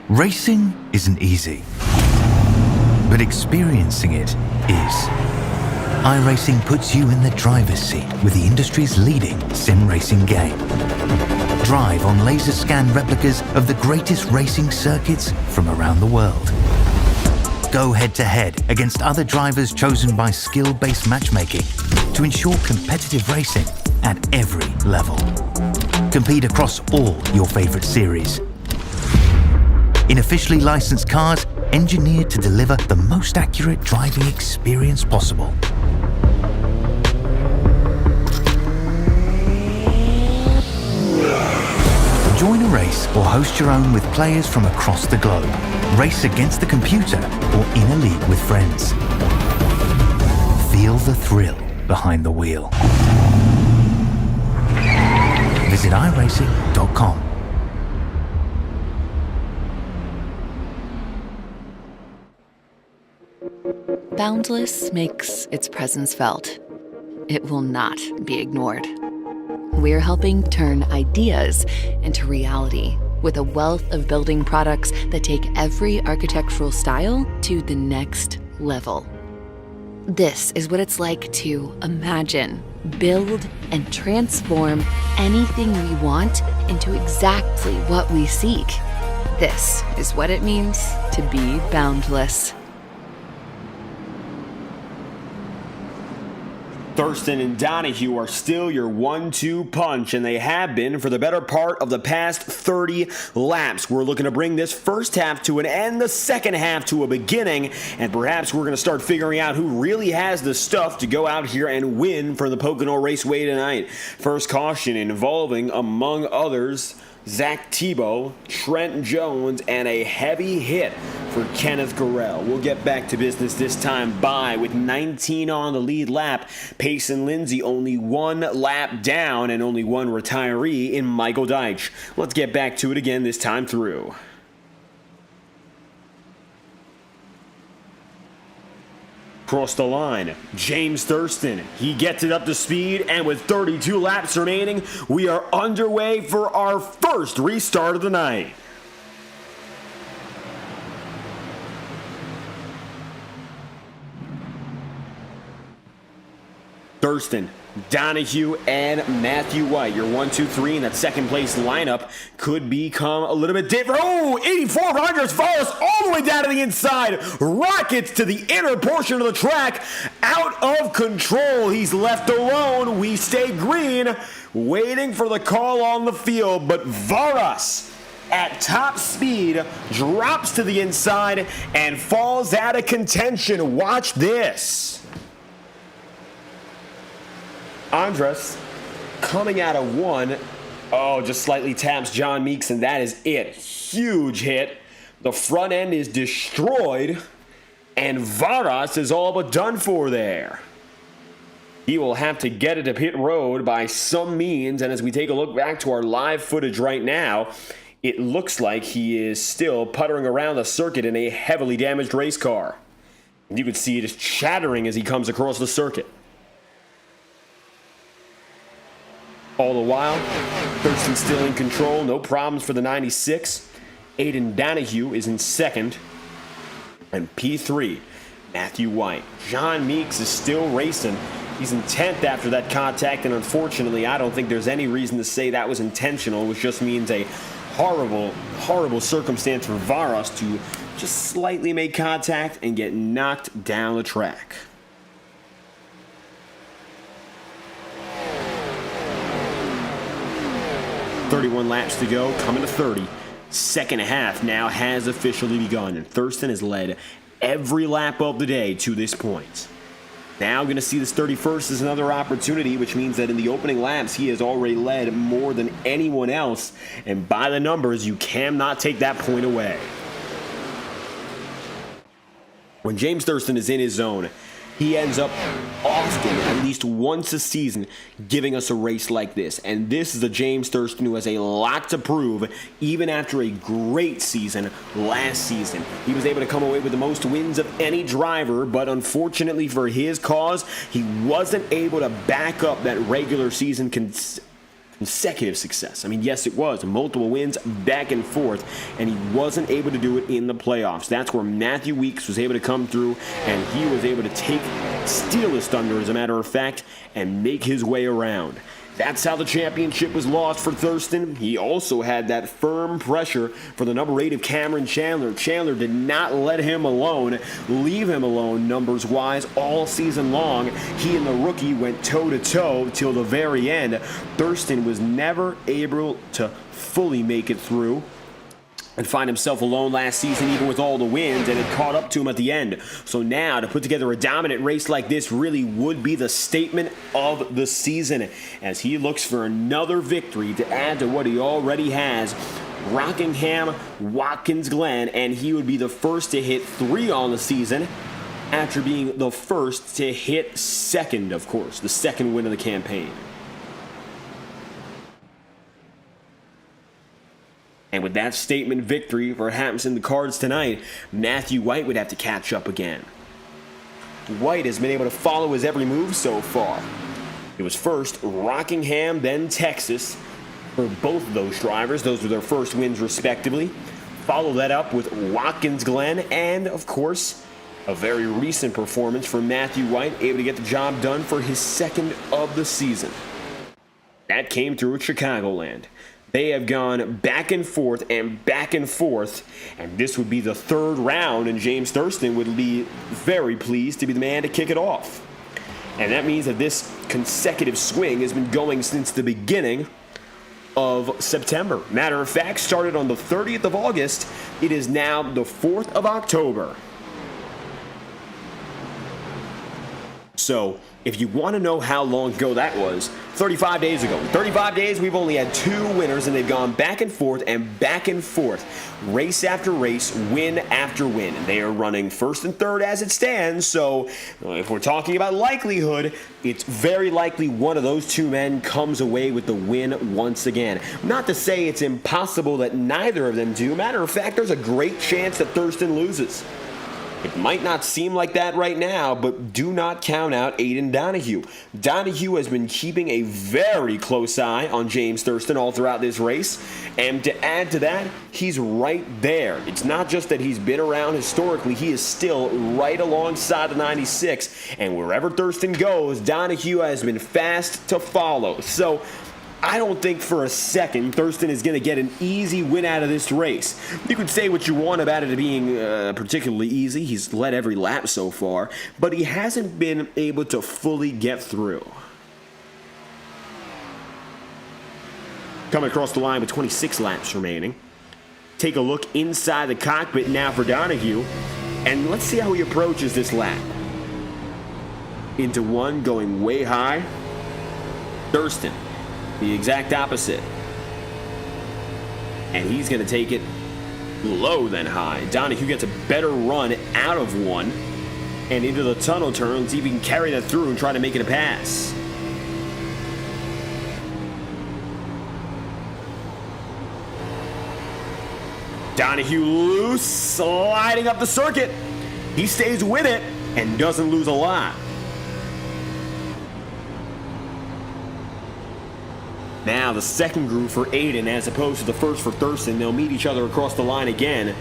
Racing isn't easy, but experiencing it is. iRacing puts you in the driver's seat with the industry's leading sim racing game. Drive on laser scan replicas of the greatest racing circuits from around the world. Go head-to-head against other drivers chosen by skill-based matchmaking to ensure competitive racing at every level. Compete across all your favorite series. In officially licensed cars, engineered to deliver the most accurate driving experience possible. Join a race or host your own with players from across the globe. Race against the computer or in a league with friends. Feel the thrill behind the wheel. Visit iRacing.com. Boundless makes its presence felt. It will not be ignored. We're helping turn ideas into reality with a wealth of building products that take every architectural style to the next level. This is what it's like to imagine, build, and transform anything we want into exactly what we seek. This is what it means to be boundless. Thurston and Donahue are still your 1-2 punch, and they have been for the better part of the past 30 laps. We're looking to bring this first half to an end, the second half to a beginning, and perhaps we're going to start figuring out who really has the stuff to go out here and win for the Pocono Raceway tonight. First caution involving, among others, Zach Tebow, Trent Jones, and a heavy hit for Kenneth Gurrell. We'll get back to business this time by with 19 on the lead lap. Payson Lindsay only one lap down and only one retiree in Michael Deitch. Let's get back to it again this time through. Cross the line, James Thurston. He gets it up to speed, and with 32 laps remaining, we are underway for our first restart of the night. Thurston, Donahue, and Matthew White. Your 1, 2, 3 in that second place lineup could become a little bit different. Oh, 8400s follows all the way down to the inside. Rockets to the inner portion of the track. Out of control. He's left alone. We stay green, waiting for the call on the field. But Varas, at top speed, drops to the inside and falls out of contention. Watch this. Andres coming out of 1. Oh, just slightly taps John Meeks, and that is it. Huge hit. The front end is destroyed, and Varas is all but done for there. He will have to get it to pit road by some means, and as we take a look back to our live footage right now, it looks like he is still puttering around the circuit in a heavily damaged race car. You can see it is chattering as he comes across the circuit. All the while, Thurston still in control, no problems for the 96. Aiden Donahue is in second, and P3, Matthew White. John Meeks is still racing. He's in 10th after that contact, and unfortunately, I don't think there's any reason to say that was intentional, which just means a horrible, horrible circumstance for Varas to just slightly make contact and get knocked down the track. "31 laps to go, coming to 30. Second half now has officially begun, and Thurston has led every lap of the day to this point. Now going to see this 31st as another opportunity, which means that in the opening laps, he has already led more than anyone else. And by the numbers, you cannot take that point away. When James Thurston is in his zone, he ends up often, at least once a season, giving us a race like this. And this is a James Thurston who has a lot to prove, even after a great season last season. He was able to come away with the most wins of any driver, but unfortunately for his cause, he wasn't able to back up that regular season consecutive success. I mean, yes, it was multiple wins back and forth, and he wasn't able to do it in the playoffs. That's where Matthew Weeks was able to come through, and he was able to steal his thunder, as a matter of fact, and make his way around. That's how the championship was lost for Thurston. He also had that firm pressure for the number 8 of Cameron Chandler. Chandler did not let him alone, leave him alone numbers-wise all season long. He and the rookie went toe-to-toe till the very end. Thurston was never able to fully make it through and find himself alone last season, even with all the wins, and it caught up to him at the end. So now, to put together a dominant race like this really would be the statement of the season, as he looks for another victory to add to what he already has. Rockingham, Watkins Glen, and he would be the first to hit 3 on the season, after being the first to hit second, of course, the second win of the campaign. And with that statement victory perhaps in the cards tonight, Matthew White would have to catch up again. White has been able to follow his every move so far. It was first Rockingham, then Texas for both of those drivers. Those were their first wins respectively. Follow that up with Watkins Glen, and of course, a very recent performance from Matthew White, able to get the job done for his second of the season. That came through at Chicagoland. They have gone back and forth, and this would be the third round, and James Thurston would be very pleased to be the man to kick it off. And that means that this consecutive swing has been going since the beginning of September. Matter of fact, started on the 30th of August. It is now the 4th of October. So, if you want to know how long ago that was, 35 days ago. In 35 days, we've only had 2 winners, and they've gone back and forth, race after race, win after win. And they are running first and third as it stands, so if we're talking about likelihood, it's very likely one of those 2 men comes away with the win once again. Not to say it's impossible that neither of them do. Matter of fact, there's a great chance that Thurston loses. It might not seem like that right now, but do not count out Aiden Donahue. Donahue has been keeping a very close eye on James Thurston all throughout this race, and to add to that, he's right there. It's not just that he's been around historically, he is still right alongside the 96, and wherever Thurston goes, Donahue has been fast to follow. So, I don't think for a second Thurston is going to get an easy win out of this race. You could say what you want about it being particularly easy. He's led every lap so far, but he hasn't been able to fully get through. Coming across the line with 26 laps remaining. Take a look inside the cockpit now for Donahue, and let's see how he approaches this lap. Into 1, going way high. Thurston, the exact opposite. And he's going to take it low then high. Donahue gets a better run out of one and into the tunnel turn. Let's see if he can carry that through and try to make it a pass. Donahue loose, sliding up the circuit. He stays with it and doesn't lose a lot. Now the second groove for Aiden as opposed to the first for Thurston. They'll meet each other across the line again.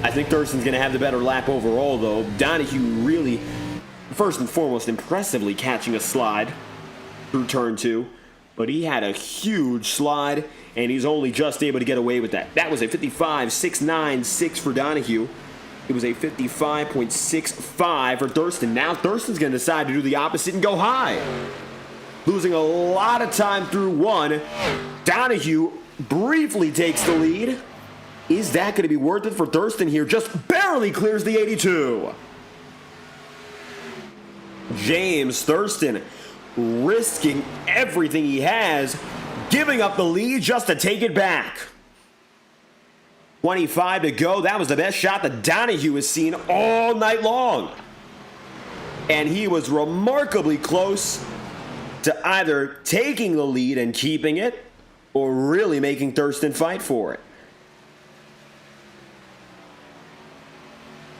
I think Thurston's going to have the better lap overall, though. Donahue really, first and foremost, impressively catching a slide through turn 2. But he had a huge slide, and he's only just able to get away with that. That was a 55.696 for Donahue. It was a 55.65 for Thurston. Now Thurston's going to decide to do the opposite and go high. Losing a lot of time through one. Donahue briefly takes the lead. Is that going to be worth it for Thurston here? Just barely clears the 82. James Thurston risking everything he has, giving up the lead just to take it back. 25 to go. That was the best shot that Donahue has seen all night long. And he was remarkably close to either taking the lead and keeping it, or really making Thurston fight for it.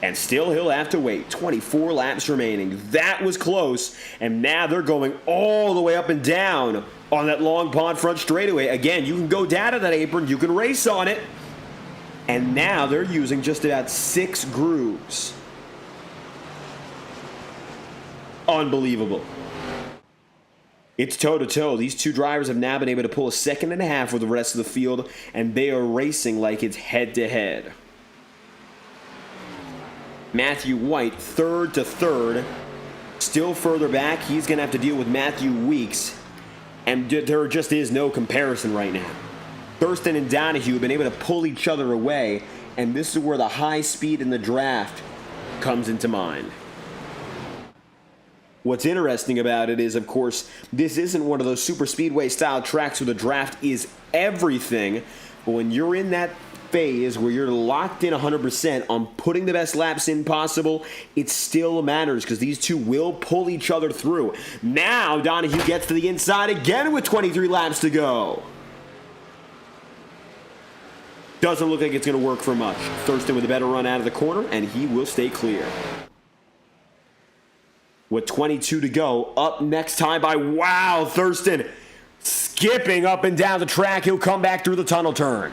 And still he'll have to wait. 24 laps remaining. That was close. And now they're going all the way up and down on that long pond front straightaway. Again, you can go down to that apron. You can race on it. And now they're using just about 6 grooves. Unbelievable. It's toe-to-toe. These two drivers have now been able to pull a second and a half with the rest of the field, and they are racing like it's head-to-head. Matthew White, third to third. Still further back, he's going to have to deal with Matthew Weeks, and there just is no comparison right now. Thurston and Donahue have been able to pull each other away, and this is where the high speed in the draft comes into mind. What's interesting about it is, of course, this isn't one of those super speedway style tracks where the draft is everything. But when you're in that phase where you're locked in 100% on putting the best laps in possible, it still matters because these two will pull each other through. Now Donahue gets to the inside again with 23 laps to go. Doesn't look like it's going to work for much. Thurston with a better run out of the corner, and he will stay clear. With 22 to go, up next time by, wow, Thurston skipping up and down the track. He'll come back through the tunnel turn.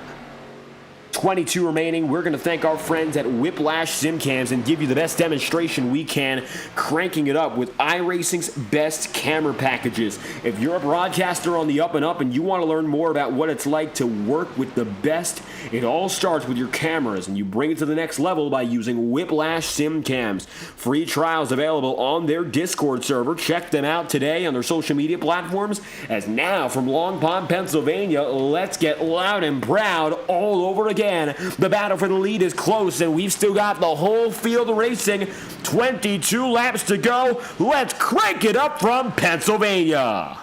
22 remaining. We're going to thank our friends at Whiplash SimCams and give you the best demonstration we can, cranking it up with iRacing's best camera packages. If you're a broadcaster on the up and up and you want to learn more about what it's like to work with the best, it all starts with your cameras, and you bring it to the next level by using Whiplash SimCams. Free trials available on their Discord server. Check them out today on their social media platforms. As now from Long Pond, Pennsylvania, let's get loud and proud all over again. The battle for the lead is close, and we've still got the whole field racing. 22 laps to go. Let's crank it up from Pennsylvania.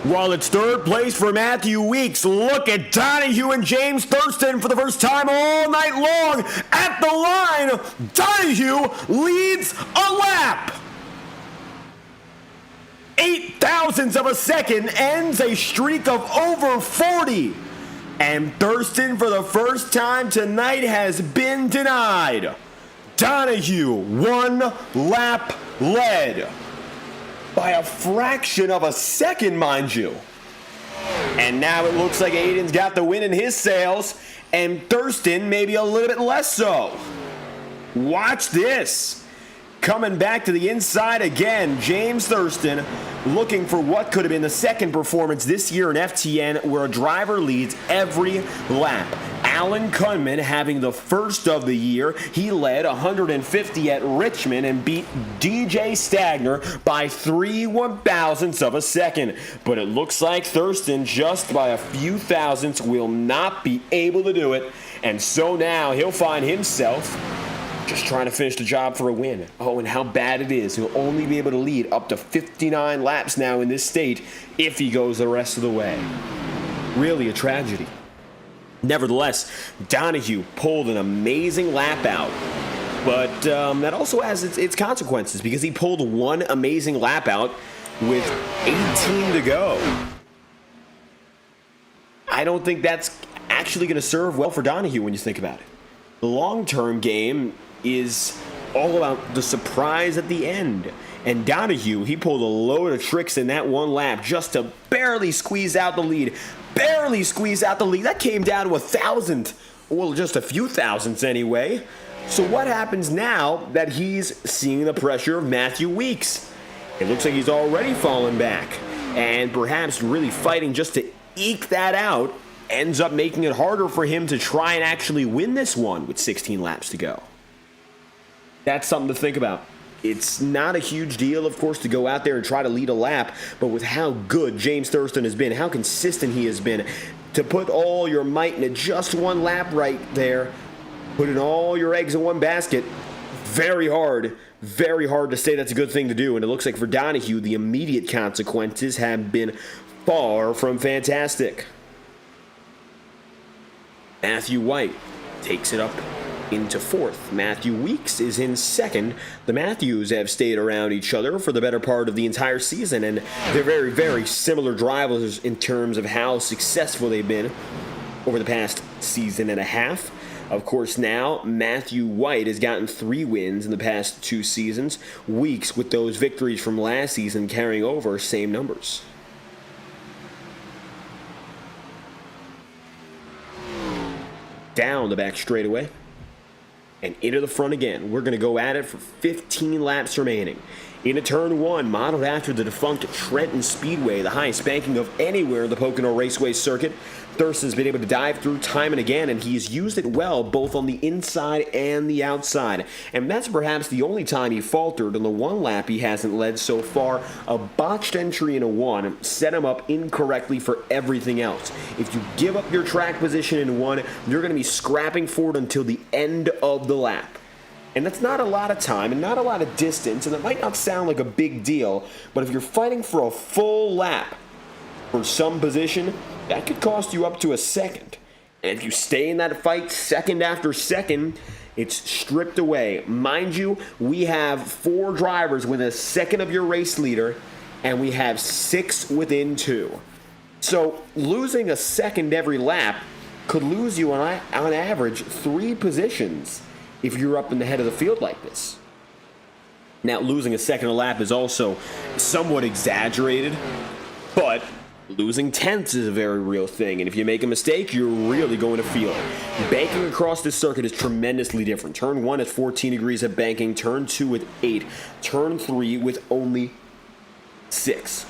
While it's third place for Matthew Weeks, look at Donahue and James Thurston for the first time all night long at the line. Donahue leads a lap. 0.08 of a second ends a streak of over 40. And Thurston, for the first time tonight, has been denied. Donahue, 1 lap led. By a fraction of a second, mind you. And now it looks like Aiden's got the win in his sails, and Thurston maybe a little bit less so. Watch this. Coming back to the inside again, James Thurston looking for what could have been the second performance this year in FTN where a driver leads every lap. Alan Kunman having the first of the year. He led 150 at Richmond and beat DJ Stagner by 3/1000ths of a second. But it looks like Thurston, just by a few thousandths, will not be able to do it. And so now he'll find himself just trying to finish the job for a win. Oh, and how bad it is. He'll only be able to lead up to 59 laps now in this state if he goes the rest of the way. Really a tragedy. Nevertheless, Donahue pulled an amazing lap out. But that also has its consequences because he pulled one amazing lap out with 18 to go. I don't think that's actually going to serve well for Donahue when you think about it. The long-term game is all about the surprise at the end. And Donahue, he pulled a load of tricks in that one lap just to barely squeeze out the lead. Barely squeeze out the lead. That came down to 1,000th. Well, just a few thousandths anyway. So what happens now that he's seeing the pressure of Matthew Weeks? It looks like he's already fallen back. And perhaps really fighting just to eke that out ends up making it harder for him to try and actually win this one with 16 laps to go. That's something to think about. It's not a huge deal, of course, to go out there and try to lead a lap, but with how good James Thurston has been, how consistent he has been, to put all your might into just one lap right there, putting all your eggs in one basket, very hard to say that's a good thing to do. And it looks like for Donahue, the immediate consequences have been far from fantastic. Matthew White takes it up into fourth. Matthew Weeks is in second. The Matthews have stayed around each other for the better part of the entire season, and they're very, very similar drivers in terms of how successful they've been over the past season and a half. Of course, now Matthew White has gotten 3 wins in the past 2 seasons. Weeks, with those victories from last season carrying over, same numbers. Down the back straightaway and into the front again. We're going to go at it for 15 laps remaining. Into turn 1, modeled after the defunct Trenton Speedway, the highest banking of anywhere in the Pocono Raceway circuit. Thurston's been able to dive through time and again, and he's used it well both on the inside and the outside. And that's perhaps the only time he faltered. On the one lap he hasn't led so far. A botched entry in a 1 set him up incorrectly for everything else. If you give up your track position in 1, you're going to be scrapping for it until the end of the lap. And that's not a lot of time and not a lot of distance, and it might not sound like a big deal, but if you're fighting for a full lap for some position, that could cost you up to a second. And if you stay in that fight second after second, it's stripped away. Mind you, we have 4 drivers within a second of your race leader, and we have 6 within 2. So losing a second every lap could lose you on average 3 positions if you're up in the head of the field like this. Now, losing a second a lap is also somewhat exaggerated, but losing tenths is a very real thing, and if you make a mistake, you're really going to feel it. Banking across this circuit is tremendously different. Turn 1 is 14 degrees of banking, turn 2 with 8, turn 3 with only 6.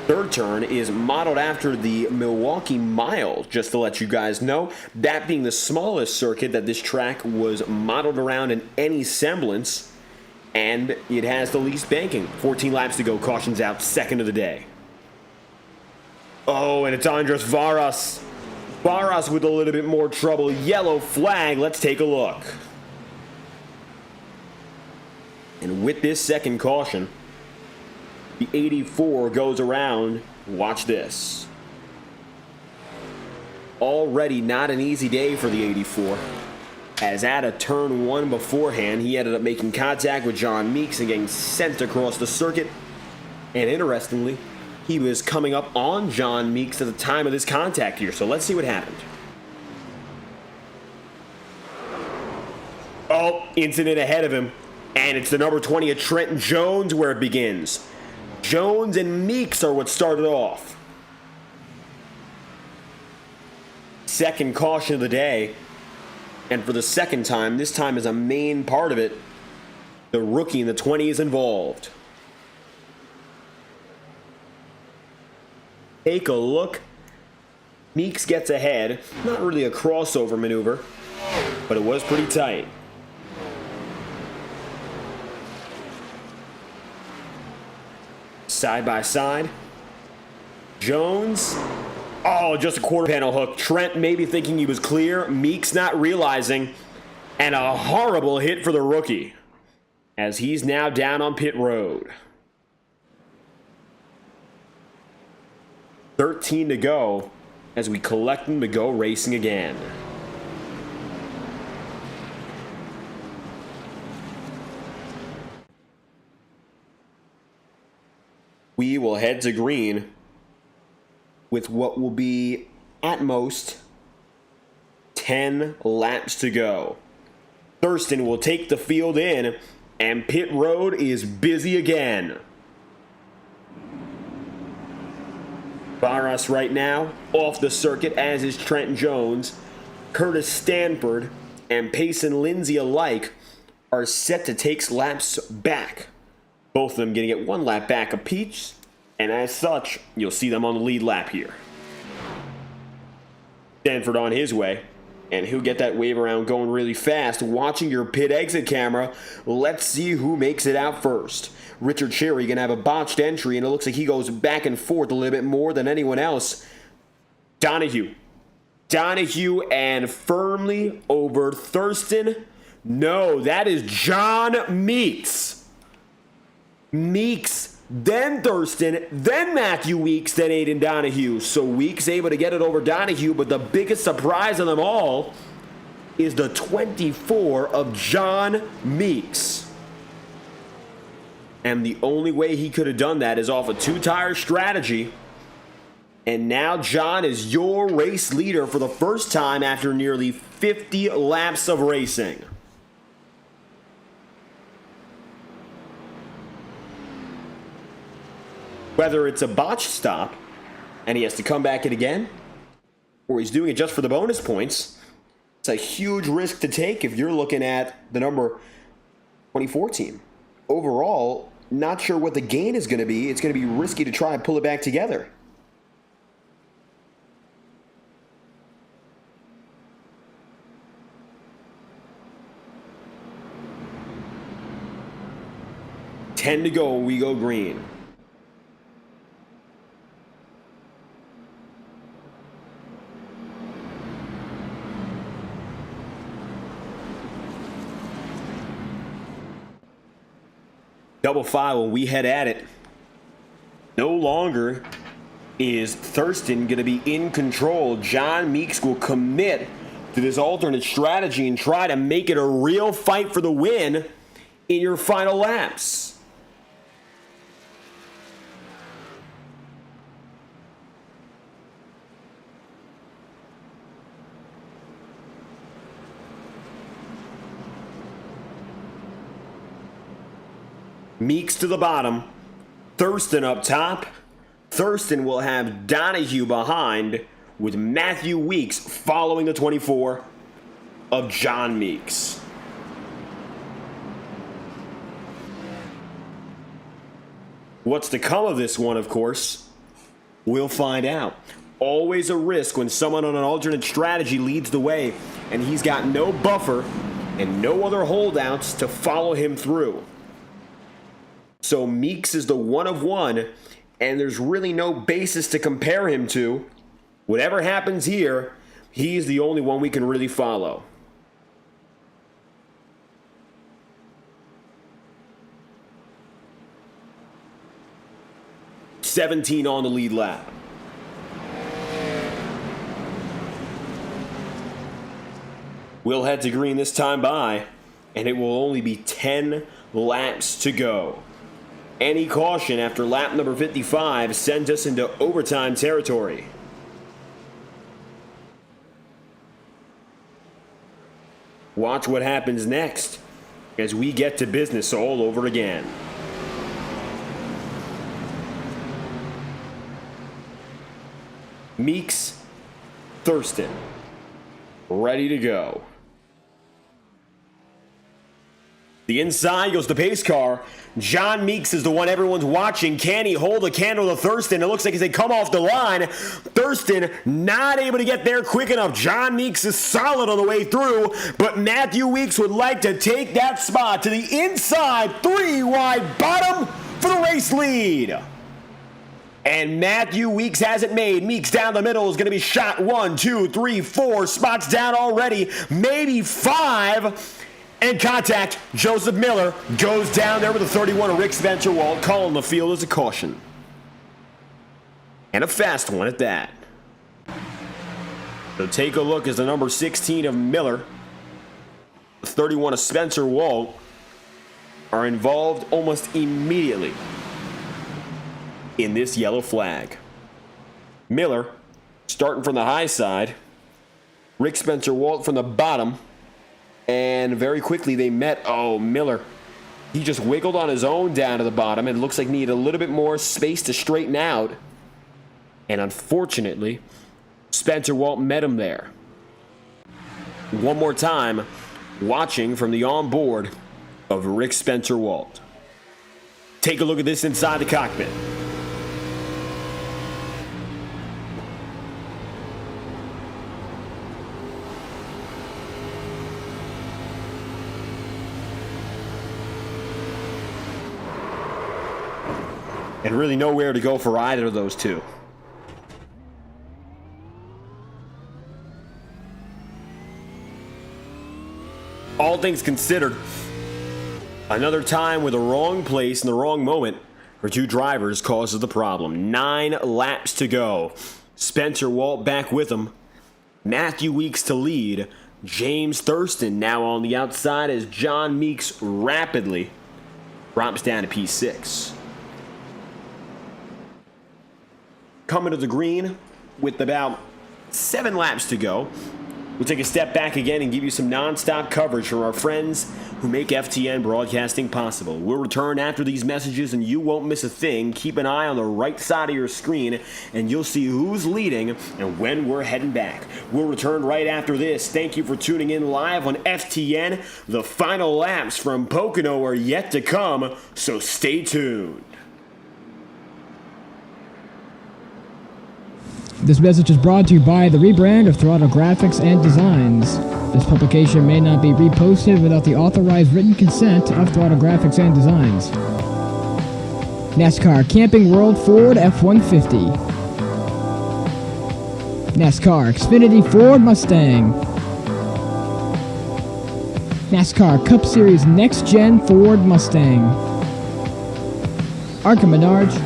Third turn is modeled after the Milwaukee Mile, just to let you guys know. That being the smallest circuit that this track was modeled around in any semblance, and it has the least banking. 14 laps to go, cautions out, second of the day. Oh, and it's Andres Varas. Varas with a little bit more trouble. Yellow flag, let's take a look. And with this second caution, the 84 goes around Watch this. Already not an easy day for the 84. As at a turn 1 beforehand, he ended up making contact with John Meeks and getting sent across the circuit. And interestingly, he was coming up on John Meeks at the time of this contact here. So let's see what happened. Oh, incident ahead of him. And it's the number 20 of Trenton Jones where it begins. Jones and Meeks are what started off. Second caution of the day. And for the second time, this time as a main part of it, the rookie in the 20 is involved. Take a look. Meeks gets ahead. Not really a crossover maneuver, but it was pretty tight. Side by side. Jones. Oh, just a quarter panel hook. Trent maybe thinking he was clear. Meeks not realizing. And a horrible hit for the rookie, as he's now down on pit road. 13 to go as we collect them to go racing again. We will head to green with what will be, at most, 10 laps to go. Thurston will take the field in, and pit road is busy again. For us right now, off the circuit, as is Trent Jones, Curtis Stanford, and Payson Lindsay alike are set to take laps back. Both of them getting it 1 lap back apiece, and as such, you'll see them on the lead lap here. Stanford on his way, and he'll get that wave around going really fast. Watching your pit exit camera, let's see who makes it out first. Richard Cherry gonna have a botched entry, and it looks like he goes back and forth a little bit more than anyone else. Donahue and firmly over Thurston. No, that is John Meeks. Meeks, then Thurston, then Matthew Weeks, then Aiden Donahue. So Weeks able to get it over Donahue, but the biggest surprise of them all is the 24 of John Meeks. And the only way he could have done that is off a 2-tire strategy. And now John is your race leader for the first time after nearly 50 laps of racing. Whether it's a botched stop and he has to come back in again, or he's doing it just for the bonus points, it's a huge risk to take if you're looking at the number 24 team. Overall, not sure what the gain is going to be. It's going to be risky to try and pull it back together. Ten to go, we go green. Double file when we head at it. No longer is Thurston going to be in control. John Meeks will commit to this alternate strategy and try to make it a real fight for the win in your final laps. Meeks to the bottom, Thurston up top. Thurston will have Donahue behind, with Matthew Weeks following the 24 of John Meeks. What's to come of this one, of course, we'll find out. Always a risk when someone on an alternate strategy leads the way and he's got no buffer and no other holdouts to follow him through. So Meeks is the one of one, and there's really no basis to compare him to. Whatever happens here, he's the only one we can really follow. 17 on the lead lap. We'll head to green this time by, and it will only be 10 laps to go. Any caution after lap number 55 sends us into overtime territory. Watch what happens next as we get to business all over again. Meeks, Thurston, ready to go. The inside goes the pace car. John Meeks is the one everyone's watching. Can he hold a candle to Thurston? It looks like as they come off the line, Thurston not able to get there quick enough. John Meeks is solid on the way through, but Matthew Weeks would like to take that spot to the inside, 3 wide bottom for the race lead. And Matthew Weeks has it made. Meeks down the middle is going to be shot 1, 2, 3, 4 spots down already, maybe 5. And contact, Joseph Miller goes down there with a 31 of Rick Spencer-Walt, calling the field as a caution. And a fast one at that. So take a look as the number 16 of Miller, the 31 of Spencer-Walt, are involved almost immediately in this yellow flag. Miller starting from the high side, Rick Spencer-Walt from the bottom, and very quickly they met. Oh, Miller, he just wiggled on his own down to the bottom and looks like he needed a little bit more space to straighten out. And unfortunately, Spencer-Walt met him there. One more time, watching from the onboard of Rick Spencer-Walt. Take a look at this inside the cockpit. And really nowhere to go for either of those two. All things considered, another time with the wrong place in the wrong moment for two drivers causes the problem. 9 laps to go. Spencer-Walt back with him. Matthew Weeks to lead. James Thurston now on the outside as John Meeks rapidly drops down to P6. Coming to the green with about 7 laps to go. We'll take a step back again and give you some non-stop coverage from our friends who make FTN Broadcasting possible. We'll return after these messages and you won't miss a thing. Keep an eye on the right side of your screen and you'll see who's leading and when we're heading back. We'll return right after this. Thank you for tuning in live on FTN. The final laps from Pocono are yet to come, so stay tuned. This message is brought to you by the rebrand of Throttle Graphics and Designs. This publication may not be reposted without the authorized written consent of Throttle Graphics and Designs. NASCAR Camping World Ford F-150. NASCAR Xfinity Ford Mustang. NASCAR Cup Series Next-Gen Ford Mustang. Arca Menards.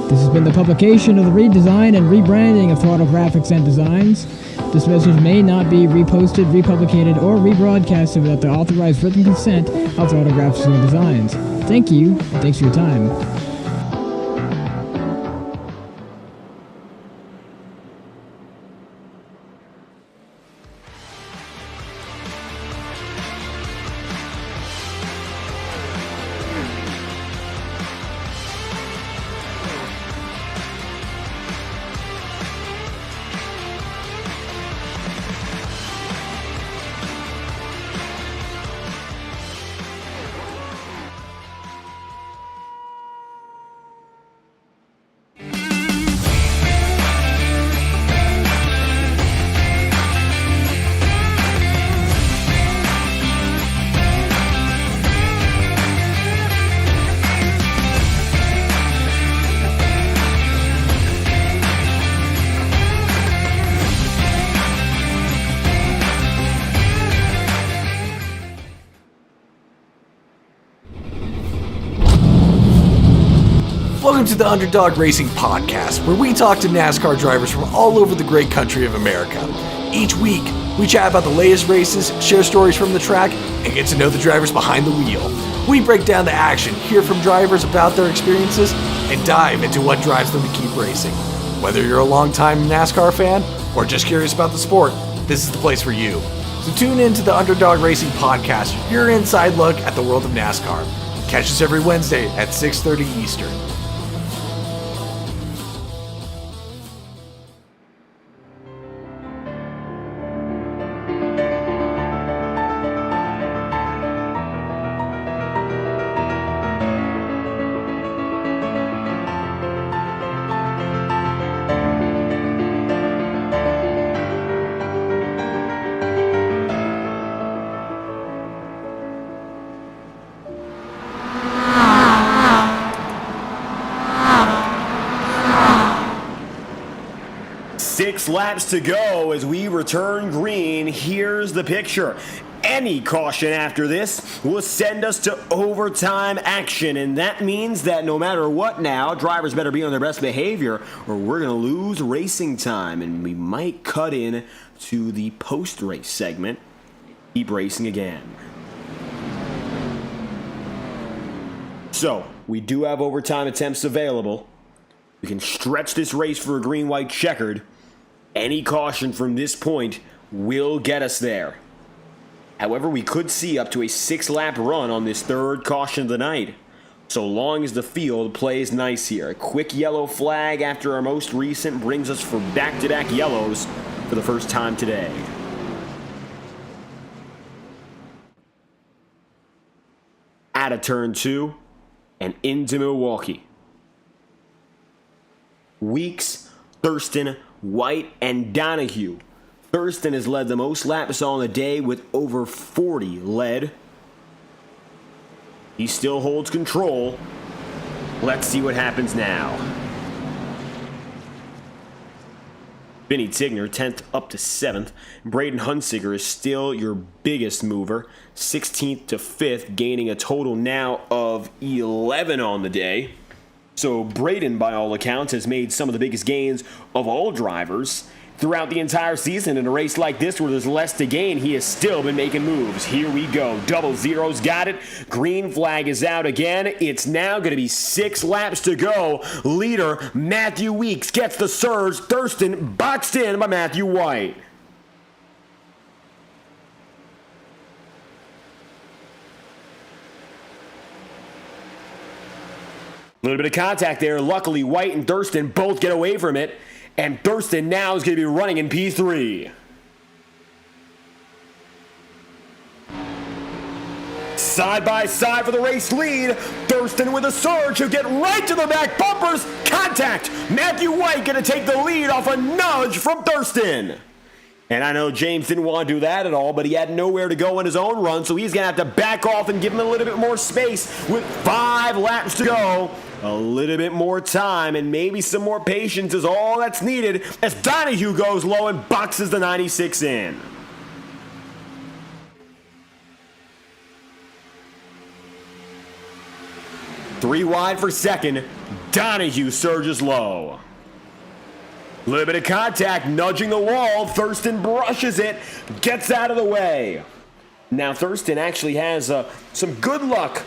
This has been the publication of the redesign and rebranding of Throttle Graphics and Designs. This message may not be reposted, republicated, or rebroadcasted without the authorized written consent of Throttle Graphics and Designs. Thank you, and thanks for your time. to the Underdog Racing Podcast, where we talk to NASCAR drivers from all over the great country of America. Each week, we chat about the latest races, share stories from the track, and get to know the drivers behind the wheel. We break down the action, hear from drivers about their experiences, and dive into what drives them to keep racing. Whether you're a longtime NASCAR fan or just curious about the sport, this is the place for you. So tune in to the Underdog Racing Podcast, your inside look at the world of NASCAR. Catch us every Wednesday at 6:30 Eastern. Six laps to go as we return green. Here's the picture. Any caution after this will send us to overtime action, and that means that no matter what now, drivers better be on their best behavior or we're going to lose racing time, and we might cut in to the post-race segment. Keep racing again. So, we do have overtime attempts available. We can stretch this race for a green-white checkered. Any caution from this point will get us there. However, we could see up to a 6-lap run on this third caution of the night, so long as the field plays nice here. A quick yellow flag after our most recent brings us for back-to-back yellows for the first time today. Out of turn 2 and into Milwaukee. Weeks, Thurston, White, and Donahue. Thurston has led the most laps on the day with over 40 led. He still holds control. Let's see what happens now. Vinny Tigner, 10th up to 7th. Braden Hunsiger is still your biggest mover. 16th to 5th, gaining a total now of 11 on the day. So Braden, by all accounts, has made some of the biggest gains of all drivers. Throughout the entire season, in a race like this where there's less to gain, he has still been making moves. Here we go. Double zeros got it. Green flag is out again. It's now going to be 6 laps to go. Leader Matthew Weeks gets the surge. Thurston boxed in by Matthew White. A little bit of contact there. Luckily, White and Thurston both get away from it. And Thurston now is going to be running in P3. Side by side for the race lead. Thurston with a surge. He'll get right to the back bumpers. Contact. Matthew White going to take the lead off a nudge from Thurston. And I know James didn't want to do that at all, but he had nowhere to go in his own run, so he's going to have to back off and give him a little bit more space with 5 laps to go. A little bit more time and maybe some more patience is all that's needed as Donahue goes low and boxes the 96 in. Three wide for second. Donahue surges low. A little bit of contact, nudging the wall. Thurston brushes it, gets out of the way. Now Thurston actually has some good luck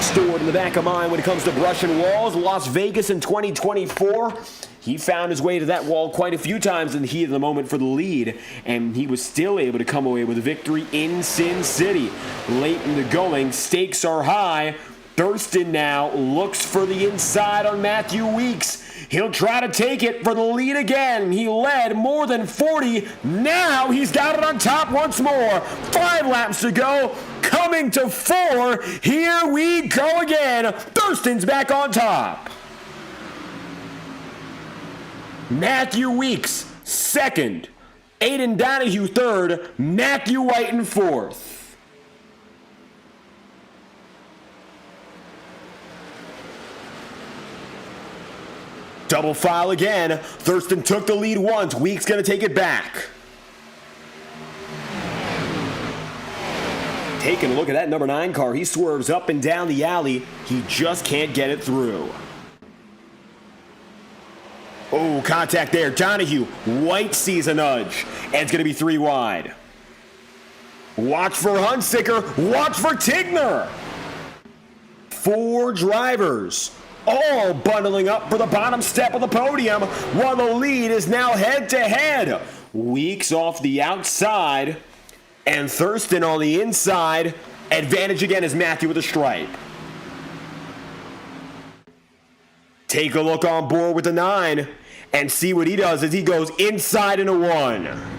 stored in the back of mind when it comes to brushing walls. Las Vegas in 2024, he found his way to that wall quite a few times in the heat of the moment for the lead, and he was still able to come away with a victory in Sin City. Late in the going, stakes are high. Thurston now looks for the inside on Matthew Weeks. He'll try to take it for the lead again. He led more than 40. Now he's got it on top once more. 5 laps to go. Coming to 4. Here we go again. Thurston's back on top. Matthew Weeks, second. Aiden Donahue, third. Matthew White in fourth. Double file again. Thurston took the lead once. Weeks gonna take it back. Taking a look at that number 9 car. He swerves up and down the alley. He just can't get it through. Oh, contact there. Donahue. White sees a nudge. And it's going to be 3 wide. Watch for Hunsicker. Watch for Tigner. 4 drivers, all bundling up for the bottom step of the podium, while the lead is now head-to-head. Weeks off the outside, and Thurston on the inside. Advantage again is Matthew with a stripe. Take a look on board with the 9 and see what he does as he goes inside into 1.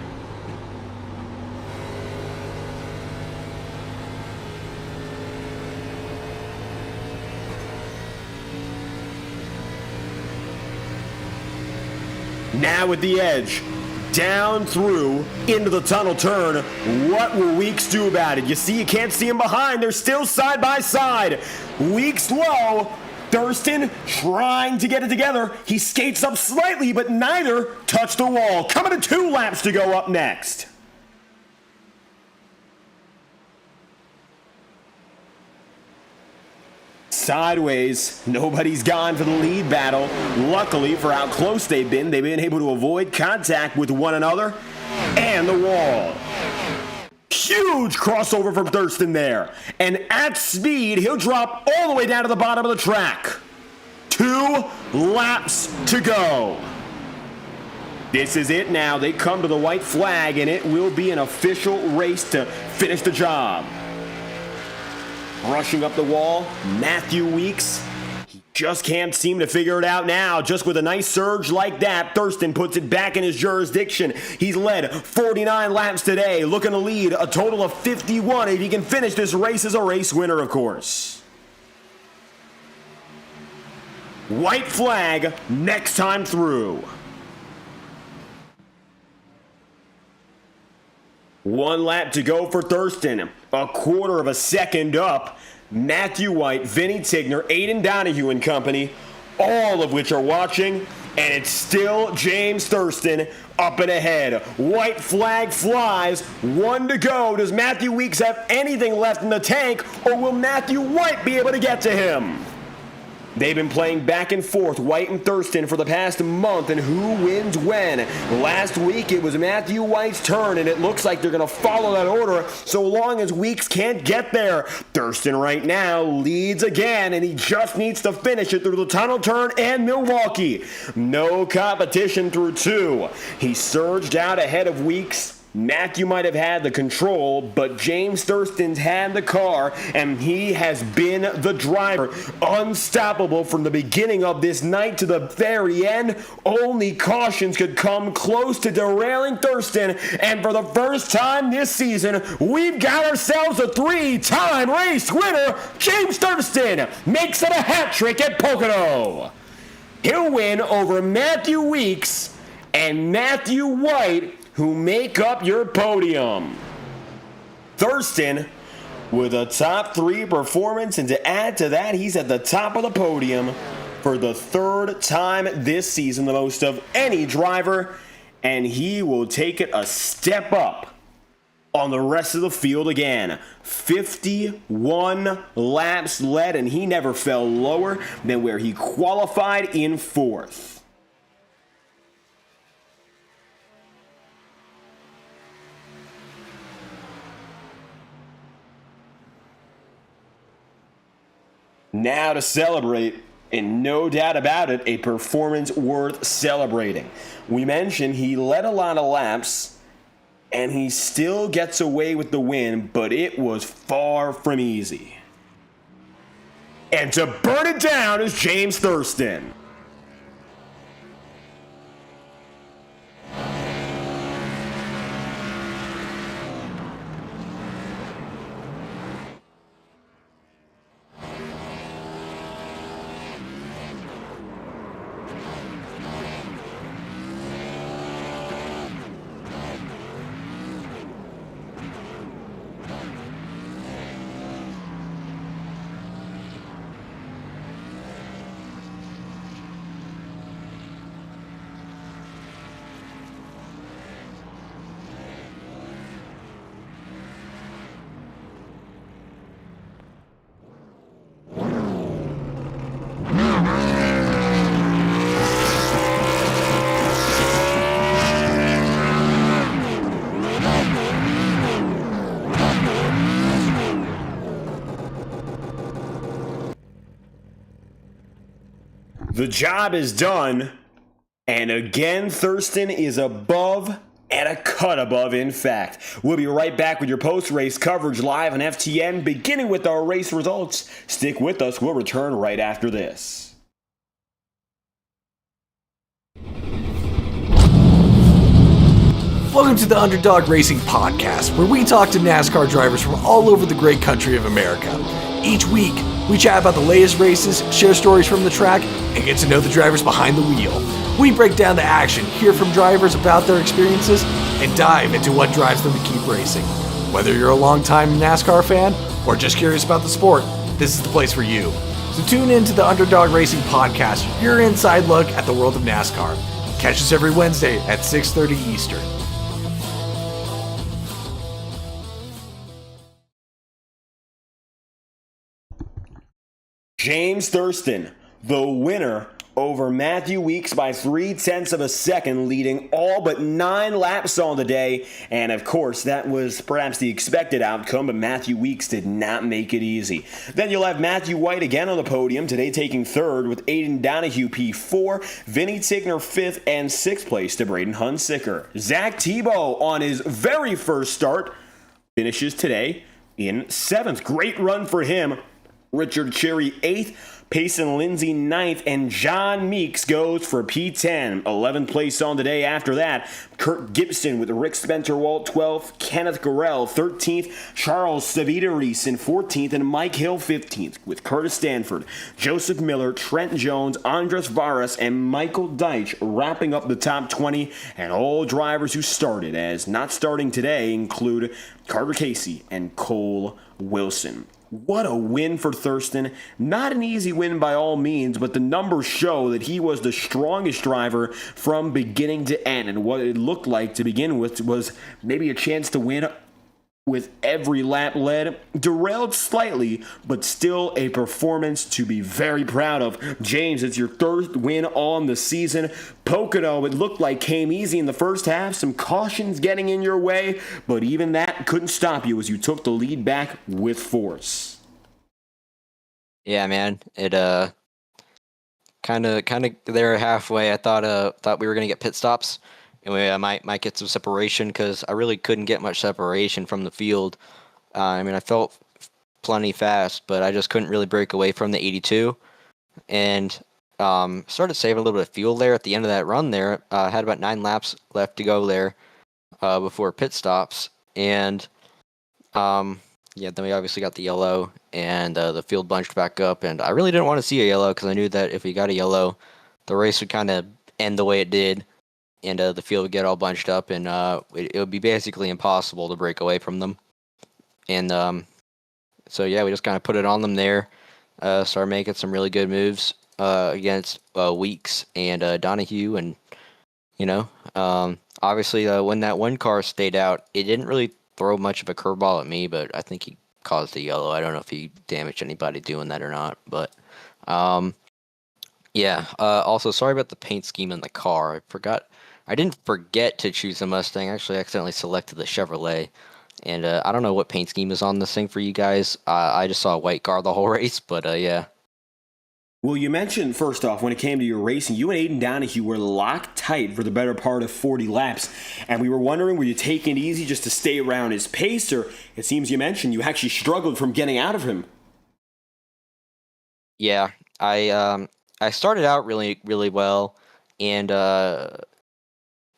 Now with the edge, down through, into the tunnel turn. What will Weeks do about it? You see, you can't see him behind. They're still side by side. Weeks low. Thurston trying to get it together. He skates up slightly, but neither touch the wall. Coming to 2 laps to go up next. Sideways, nobody's gone for the lead battle. Luckily for how close they've been able to avoid contact with one another and the wall. Huge crossover from Thurston there. And at speed, he'll drop all the way down to the bottom of the track. 2 laps to go. This is it now. They come to the white flag, and it will be an official race to finish the job. Rushing up the wall, Matthew Weeks. He just can't seem to figure it out now. Just with a nice surge like that, Thurston puts it back in his jurisdiction. He's led 49 laps today, looking to lead a total of 51 if he can finish this race as a race winner, of course. White flag next time through. 1 lap to go for Thurston. A quarter of a second up. Matthew White, Vinny Tigner, Aiden Donahue and company, all of which are watching, and it's still James Thurston up and ahead. White flag flies. 1 to go. Does Matthew Weeks have anything left in the tank, or will Matthew White be able to get to him? They've been playing back and forth, White and Thurston, for the past month, and who wins when? Last week, it was Matthew White's turn, and it looks like they're going to follow that order so long as Weeks can't get there. Thurston right now leads again, and he just needs to finish it through the tunnel turn and Milwaukee. No competition through 2. He surged out ahead of Weeks. Matthew might have had the control, but James Thurston's had the car, and he has been the driver. Unstoppable from the beginning of this night to the very end. Only cautions could come close to derailing Thurston, and for the first time this season, we've got ourselves a 3-time race winner. James Thurston makes it a hat trick at Pocono. He'll win over Matthew Weeks and Matthew White, who make up your podium. Thurston with a top 3 performance, and to add to that, he's at the top of the podium for the 3rd time this season, the most of any driver, and he will take it a step up on the rest of the field again. 51 laps led, and he never fell lower than where he qualified in 4th. Now to celebrate, and no doubt about it, a performance worth celebrating. We mentioned he led a lot of laps, and he still gets away with the win, but it was far from easy. And to burn it down is James Thurston. The job is done, and again, Thurston is above and a cut above, in fact. We'll be right back with your post-race coverage live on FTN, beginning with our race results. Stick with us. We'll return right after this. Welcome to the Underdog Racing Podcast, where we talk to NASCAR drivers from all over the great country of America. Each week, we chat about the latest races, share stories from the track, and get to know the drivers behind the wheel. We break down the action, hear from drivers about their experiences, and dive into what drives them to keep racing. Whether you're a longtime NASCAR fan or just curious about the sport, this is the place for you. So tune in to the Underdog Racing Podcast, your inside look at the world of NASCAR. Catch us every Wednesday at 6:30 Eastern. James Thurston, the winner over Matthew Weeks by 0.3 of a second, leading all but 9 laps on the day. And of course, that was perhaps the expected outcome, but Matthew Weeks did not make it easy. Then you'll have Matthew White again on the podium, today taking 3rd with Aiden Donahue P4, Vinny Tigner 5th, and 6th place to Braden Hunsicker. Zach Tebow on his very first start finishes today in 7th. Great run for him. Richard Cherry 8th, Payson Lindsay 9th, and John Meeks goes for P10. 11th place on the day after that. Kurt Gibson with Rick Spencer-Walt 12th, Kenneth Gorell 13th, Charles Savita-Reese in 14th, and Mike Hill 15th with Curtis Stanford, Joseph Miller, Trent Jones, Andres Varas, and Michael Deitch wrapping up the top 20. And all drivers who started, as not starting today, include Carter Casey and Cole Wilson. What a win for Thurston. Not an easy win by all means, but the numbers show that he was the strongest driver from beginning to end. And what it looked like to begin with was maybe a chance to win with every lap led. Derailed slightly, but still a performance to be very proud of. James, it's your 3rd win on the season. Pocono, it looked like came easy in the first half. Some cautions getting in your way, but even that couldn't stop you as you took the lead back with force. Yeah, man. It kind of there halfway. I thought we were gonna get pit stops. Anyway, I might get some separation because I really couldn't get much separation from the field. I mean, I felt plenty fast, but I just couldn't really break away from the 82. And started saving a little bit of fuel there at the end of that run there. Had about 9 laps left to go there before pit stops. And then we obviously got the yellow, and the field bunched back up. And I really didn't want to see a yellow because I knew that if we got a yellow, the race would kind of end the way it did. And the field would get all bunched up, and it would be basically impossible to break away from them. And so, yeah, we just kind of put it on them there. Started making some really good moves against Weeks and Donahue. And, obviously, when that one car stayed out, it didn't really throw much of a curveball at me, but I think he caused a yellow. I don't know if he damaged anybody doing that or not. But, also, sorry about the paint scheme in the car. I didn't forget to choose a Mustang. I actually accidentally selected the Chevrolet. And I don't know what paint scheme is on this thing for you guys. I just saw a white car the whole race, but yeah. Well, you mentioned, first off, when it came to your racing, you and Aiden Donahue were locked tight for the better part of 40 laps. And we were wondering, were you taking it easy just to stay around his pace? Or it seems you mentioned you actually struggled from getting out of him. Yeah, I started out really, really well. And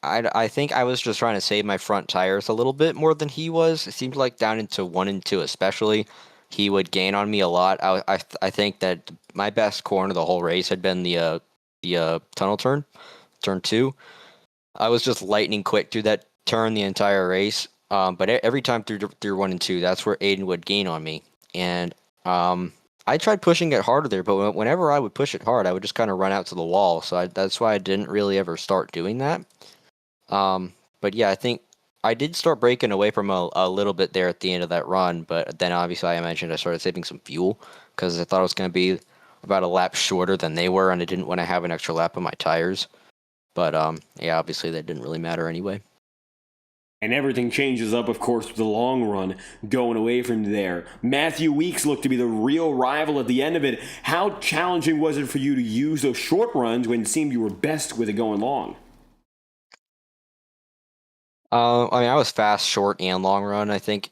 I think I was just trying to save my front tires a little bit more than he was. It seemed like down into 1 and 2 especially, he would gain on me a lot. I think that my best corner the whole race had been the tunnel turn 2. I was just lightning quick through that turn the entire race. But every time through 1 and 2, that's where Aiden would gain on me. And I tried pushing it harder there, but whenever I would push it hard, I would just kind of run out to the wall. So that's why I didn't really ever start doing that. But yeah, I think I did start breaking away from a little bit there at the end of that run, but then obviously I mentioned I started saving some fuel because I thought it was going to be about a lap shorter than they were, and I didn't want to have an extra lap on my tires. But yeah, obviously that didn't really matter anyway. And everything changes up, of course, with the long run going away from there. Matthew Weeks looked to be the real rival at the end of it. How challenging was it for you to use those short runs when it seemed you were best with it going long? I was fast, short, and long run. I think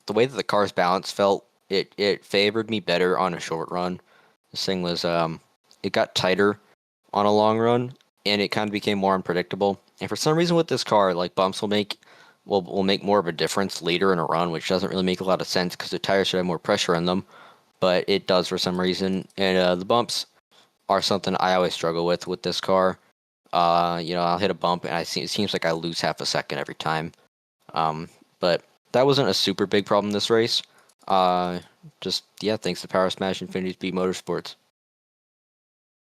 the way that the car's balance felt, it favored me better on a short run. This thing was, it got tighter on a long run, and it kind of became more unpredictable. And for some reason with this car, like bumps will make more of a difference later in a run, which doesn't really make a lot of sense because the tires should have more pressure on them, but it does for some reason. And the bumps are something I always struggle with this car. I'll hit a bump and it seems like I lose half a second every time. But that wasn't a super big problem this race. Thanks to Power Smash Infinity Speed Motorsports.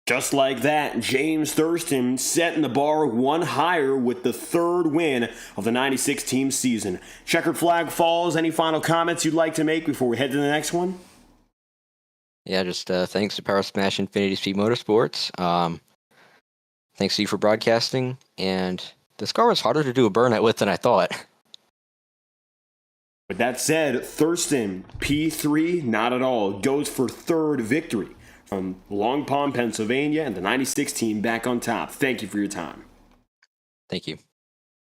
Just like that, James Thurston setting the bar one higher with the third win of the 96 team season. Checkered flag falls. Any final comments you'd like to make before we head to the next one? Yeah, just thanks to Power Smash Infinity Speed Motorsports. Thanks to you for broadcasting. And this car was harder to do a burnout with than I thought. With that said, Thurston, P3, not at all, goes for third victory from Long Pond, Pennsylvania, and the 96 team back on top. Thank you for your time. Thank you.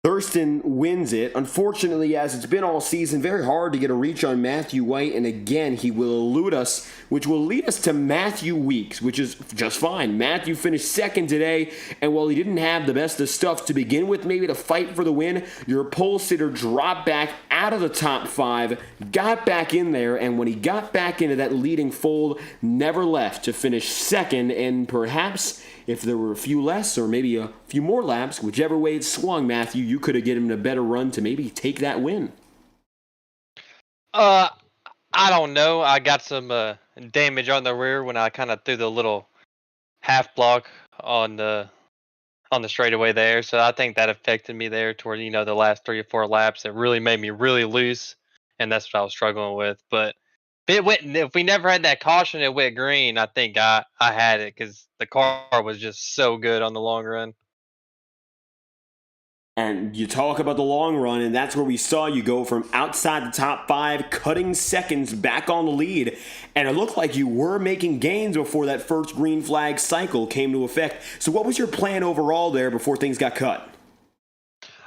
Thurston wins it. Unfortunately, as it's been all season, very hard to get a reach on Matthew White, and again, he will elude us, which will lead us to Matthew Weeks, which is just fine. Matthew finished second today, and while he didn't have the best of stuff to begin with, maybe to fight for the win, your pole sitter dropped back out of the top five, got back in there, and when he got back into that leading fold, never left to finish second, and perhaps if there were a few less or maybe a few more laps, whichever way it swung, Matthew, you could have given him a better run to maybe take that win. I don't know. I got some damage on the rear when I kind of threw the little half block on the straightaway there, so I think that affected me there toward the last 3 or 4 laps. It really made me really loose, and that's what I was struggling with. But if we never had that caution, it went green. I think I had it because the car was just so good on the long run. And you talk about the long run, and that's where we saw you go from outside the top 5, cutting seconds back on the lead. And it looked like you were making gains before that first green flag cycle came to effect. So what was your plan overall there before things got cut?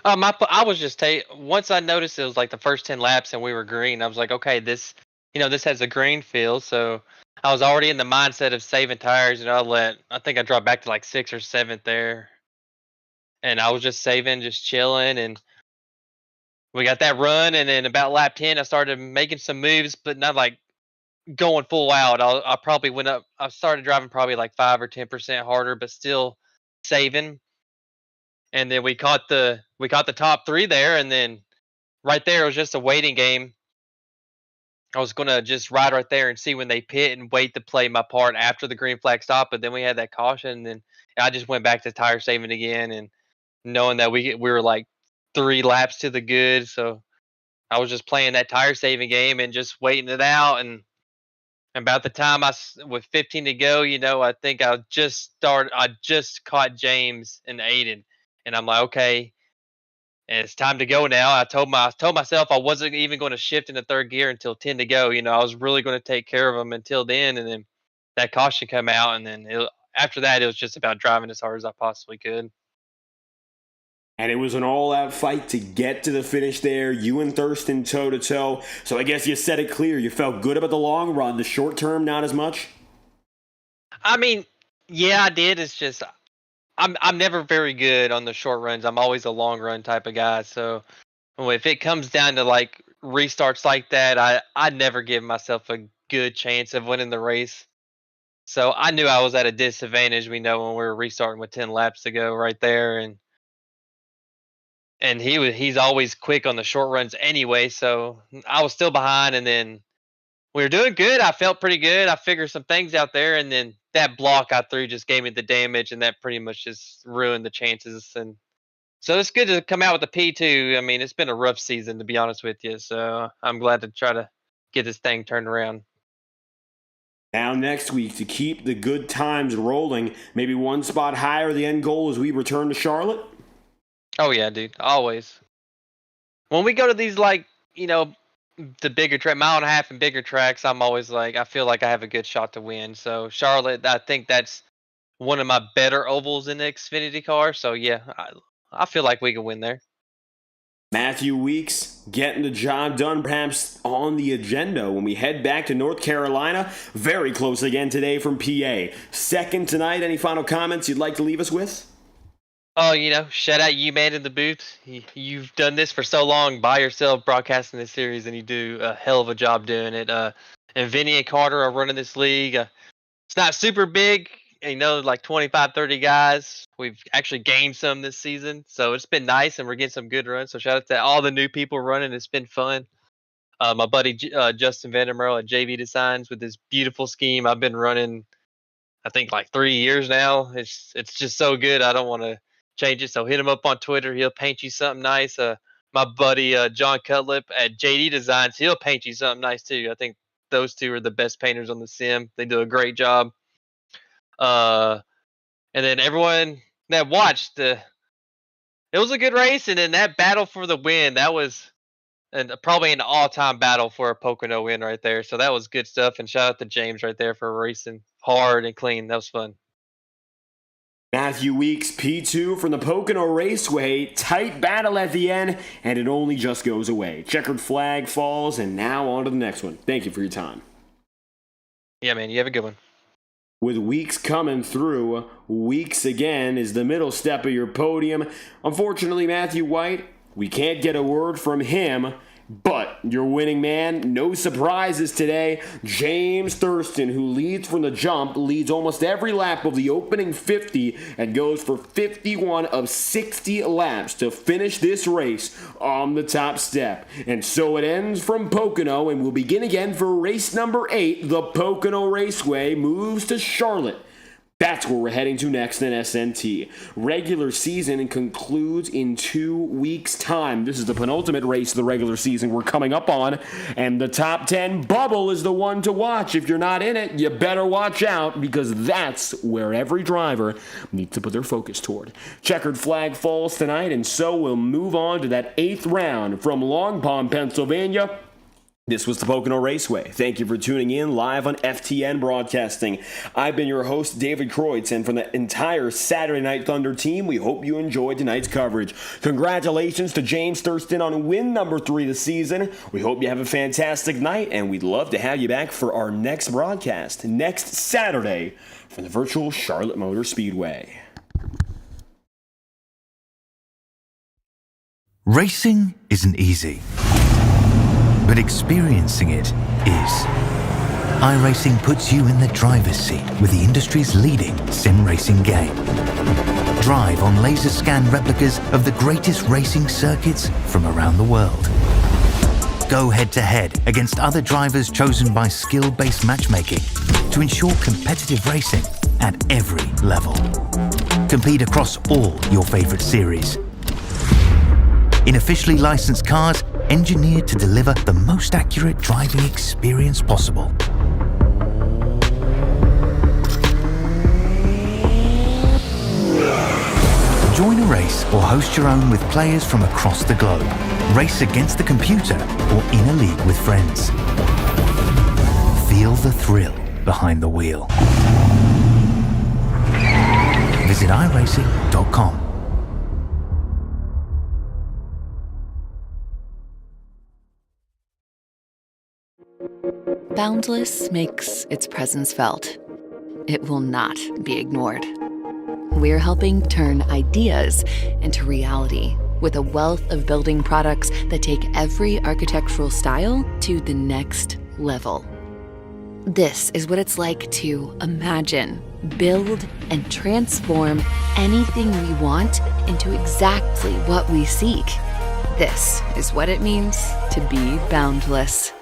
I was just once I noticed it was like the first 10 laps and we were green, I was like, okay, this has a green feel. So I was already in the mindset of saving tires, I think I dropped back to like 6th or 7th there. And I was just saving, just chilling, and we got that run. And then about lap 10, I started making some moves, but not like going full out. I probably went up. I started driving probably like 5 or 10% harder, but still saving. And then we caught the top 3 there, and then right there it was just a waiting game. I was gonna just ride right there and see when they pit and wait to play my part after the green flag stopped. But then we had that caution, and then I just went back to tire saving again, and knowing that we were like 3 laps to the good, so I was just playing that tire saving game and just waiting it out. And about the time with 15 to go, I think I just caught James and Aiden, and I'm like, okay, and it's time to go now. I told myself I wasn't even going to shift into third gear until 10 to go. I was really going to take care of them until then, and then that caution come out, and then after that it was just about driving as hard as I possibly could. And it was an all-out fight to get to the finish there. You and Thurston toe-to-toe. So I guess you said it clear. You felt good about the long run. The short term, not as much? I mean, yeah, I did. It's just I'm never very good on the short runs. I'm always a long run type of guy. So if it comes down to like restarts like that, I never give myself a good chance of winning the race. So I knew I was at a disadvantage. We know when we were restarting with 10 laps to go right there, and he's always quick on the short runs anyway, so I was still behind, and then we were doing good. I felt pretty good. I figured some things out there, and then that block I threw just gave me the damage, and that pretty much just ruined the chances. And so it's good to come out with a P2. I mean, it's been a rough season, to be honest with you, so I'm glad to try to get this thing turned around. Now next week, to keep the good times rolling, maybe one spot higher, the end goal as we return to Charlotte? Oh, yeah, dude. Always. when we go to these the bigger track, mile and a half and bigger tracks, I'm always like I feel like I have a good shot to win. So Charlotte, I think that's one of my better ovals in the Xfinity car. So yeah, I feel like we can win there. Matthew Weeks getting the job done, perhaps on the agenda when we head back to North Carolina. Very close again today from PA. Second tonight, any final comments you'd like to leave us with? Oh, shout out you, man, in the booth. You've done this for so long by yourself, broadcasting this series, and you do a hell of a job doing it. And Vinny and Carter are running this league. It's not super big, like 25, 30 guys. We've actually gained some this season, so it's been nice, and we're getting some good runs. So shout out to all the new people running. It's been fun. My buddy Justin Vandermeer at JV Designs with this beautiful scheme. I've been running, I think, like 3 years now. It's just so good. I don't want to change it. So hit him up on Twitter. He'll paint you something nice. My buddy John Cutlip at JD Designs, he'll paint you something nice too. I think those two are the best painters on the sim. They do a great job. And then everyone that watched, it was a good race. And then that battle for the win, that was probably an all-time battle for a Pocono win right there. So that was good stuff. And shout out to James right there for racing hard and clean. That was fun. Matthew Weeks, P2 from the Pocono Raceway. Tight battle at the end, and it only just goes away. Checkered flag falls, and now on to the next one. Thank you for your time. Yeah, man, you have a good one. With Weeks coming through, Weeks again is the middle step of your podium. Unfortunately, Matthew White, we can't get a word from him, but your winning man, no surprises today. James Thurston, who leads from the jump, leads almost every lap of the opening 50 and goes for 51 of 60 laps to finish this race on the top step. And so it ends from Pocono and will begin again for race number 8. The Pocono Raceway moves to Charlotte. That's where we're heading to next in SNT. Regular season concludes in 2 weeks' time. This is the penultimate race of the regular season we're coming up on, and the top 10 bubble is the one to watch. If you're not in it, you better watch out, because that's where every driver needs to put their focus toward. Checkered flag falls tonight, and so we'll move on to that 8th round from Long Pond, Pennsylvania. This was the Pocono Raceway. Thank you for tuning in live on FTN Broadcasting. I've been your host, David Kreutz, and from the entire Saturday Night Thunder team, we hope you enjoyed tonight's coverage. Congratulations to James Thurston on win number 3 this season. We hope you have a fantastic night, and we'd love to have you back for our next broadcast next Saturday from the virtual Charlotte Motor Speedway. Racing isn't easy, but experiencing it is. iRacing puts you in the driver's seat with the industry's leading sim racing game. Drive on laser scan replicas of the greatest racing circuits from around the world. Go head-to-head against other drivers chosen by skill-based matchmaking to ensure competitive racing at every level. Compete across all your favorite series. In officially licensed cars, engineered to deliver the most accurate driving experience possible. Join a race or host your own with players from across the globe. Race against the computer or in a league with friends. Feel the thrill behind the wheel. Visit iRacing.com. Boundless makes its presence felt. It will not be ignored. We're helping turn ideas into reality with a wealth of building products that take every architectural style to the next level. This is what it's like to imagine, build, and transform anything we want into exactly what we seek. This is what it means to be boundless.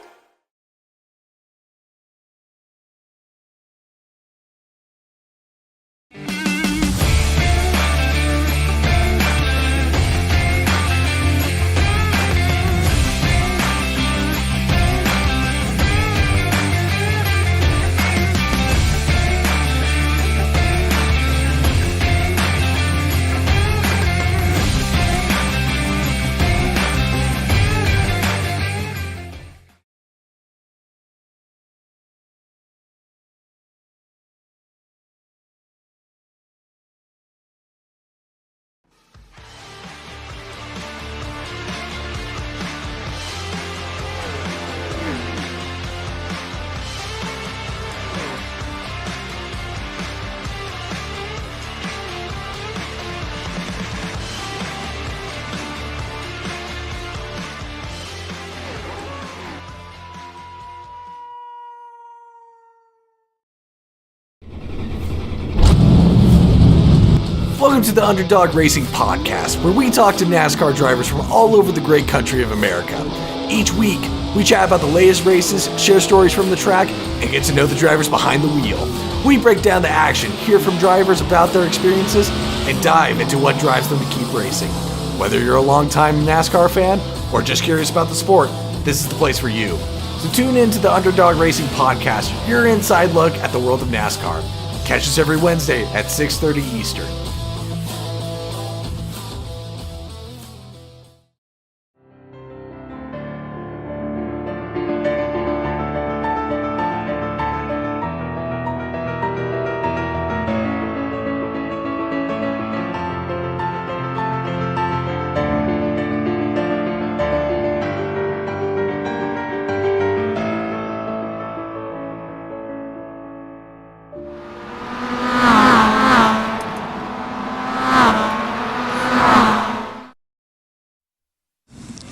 Welcome to the Underdog Racing Podcast, where we talk to NASCAR drivers from all over the great country of America. Each week, we chat about the latest races, share stories from the track, and get to know the drivers behind the wheel. We break down the action, hear from drivers about their experiences, and dive into what drives them to keep racing. Whether you're a longtime NASCAR fan or just curious about the sport, this is the place for you. So tune in to the Underdog Racing Podcast, your inside look at the world of NASCAR. Catch us every Wednesday at 6:30 Eastern.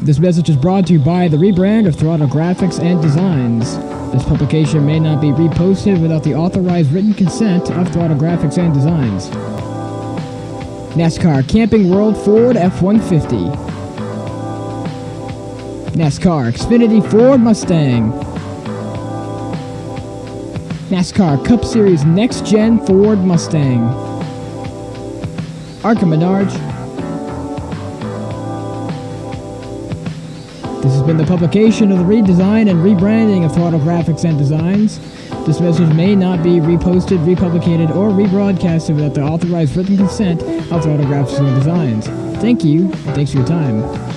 This message is brought to you by the rebrand of Throttle Graphics and Designs. This publication may not be reposted without the authorized written consent of Throttle Graphics and Designs. NASCAR Camping World Ford F-150. NASCAR Xfinity Ford Mustang. NASCAR Cup Series Next-Gen Ford Mustang. Arca Menards. This has been the publication of the redesign and rebranding of Throttle Graphics and Designs. This message may not be reposted, republicated, or rebroadcasted without the authorized written consent of Throttle Graphics and Designs. Thank you, and thanks for your time.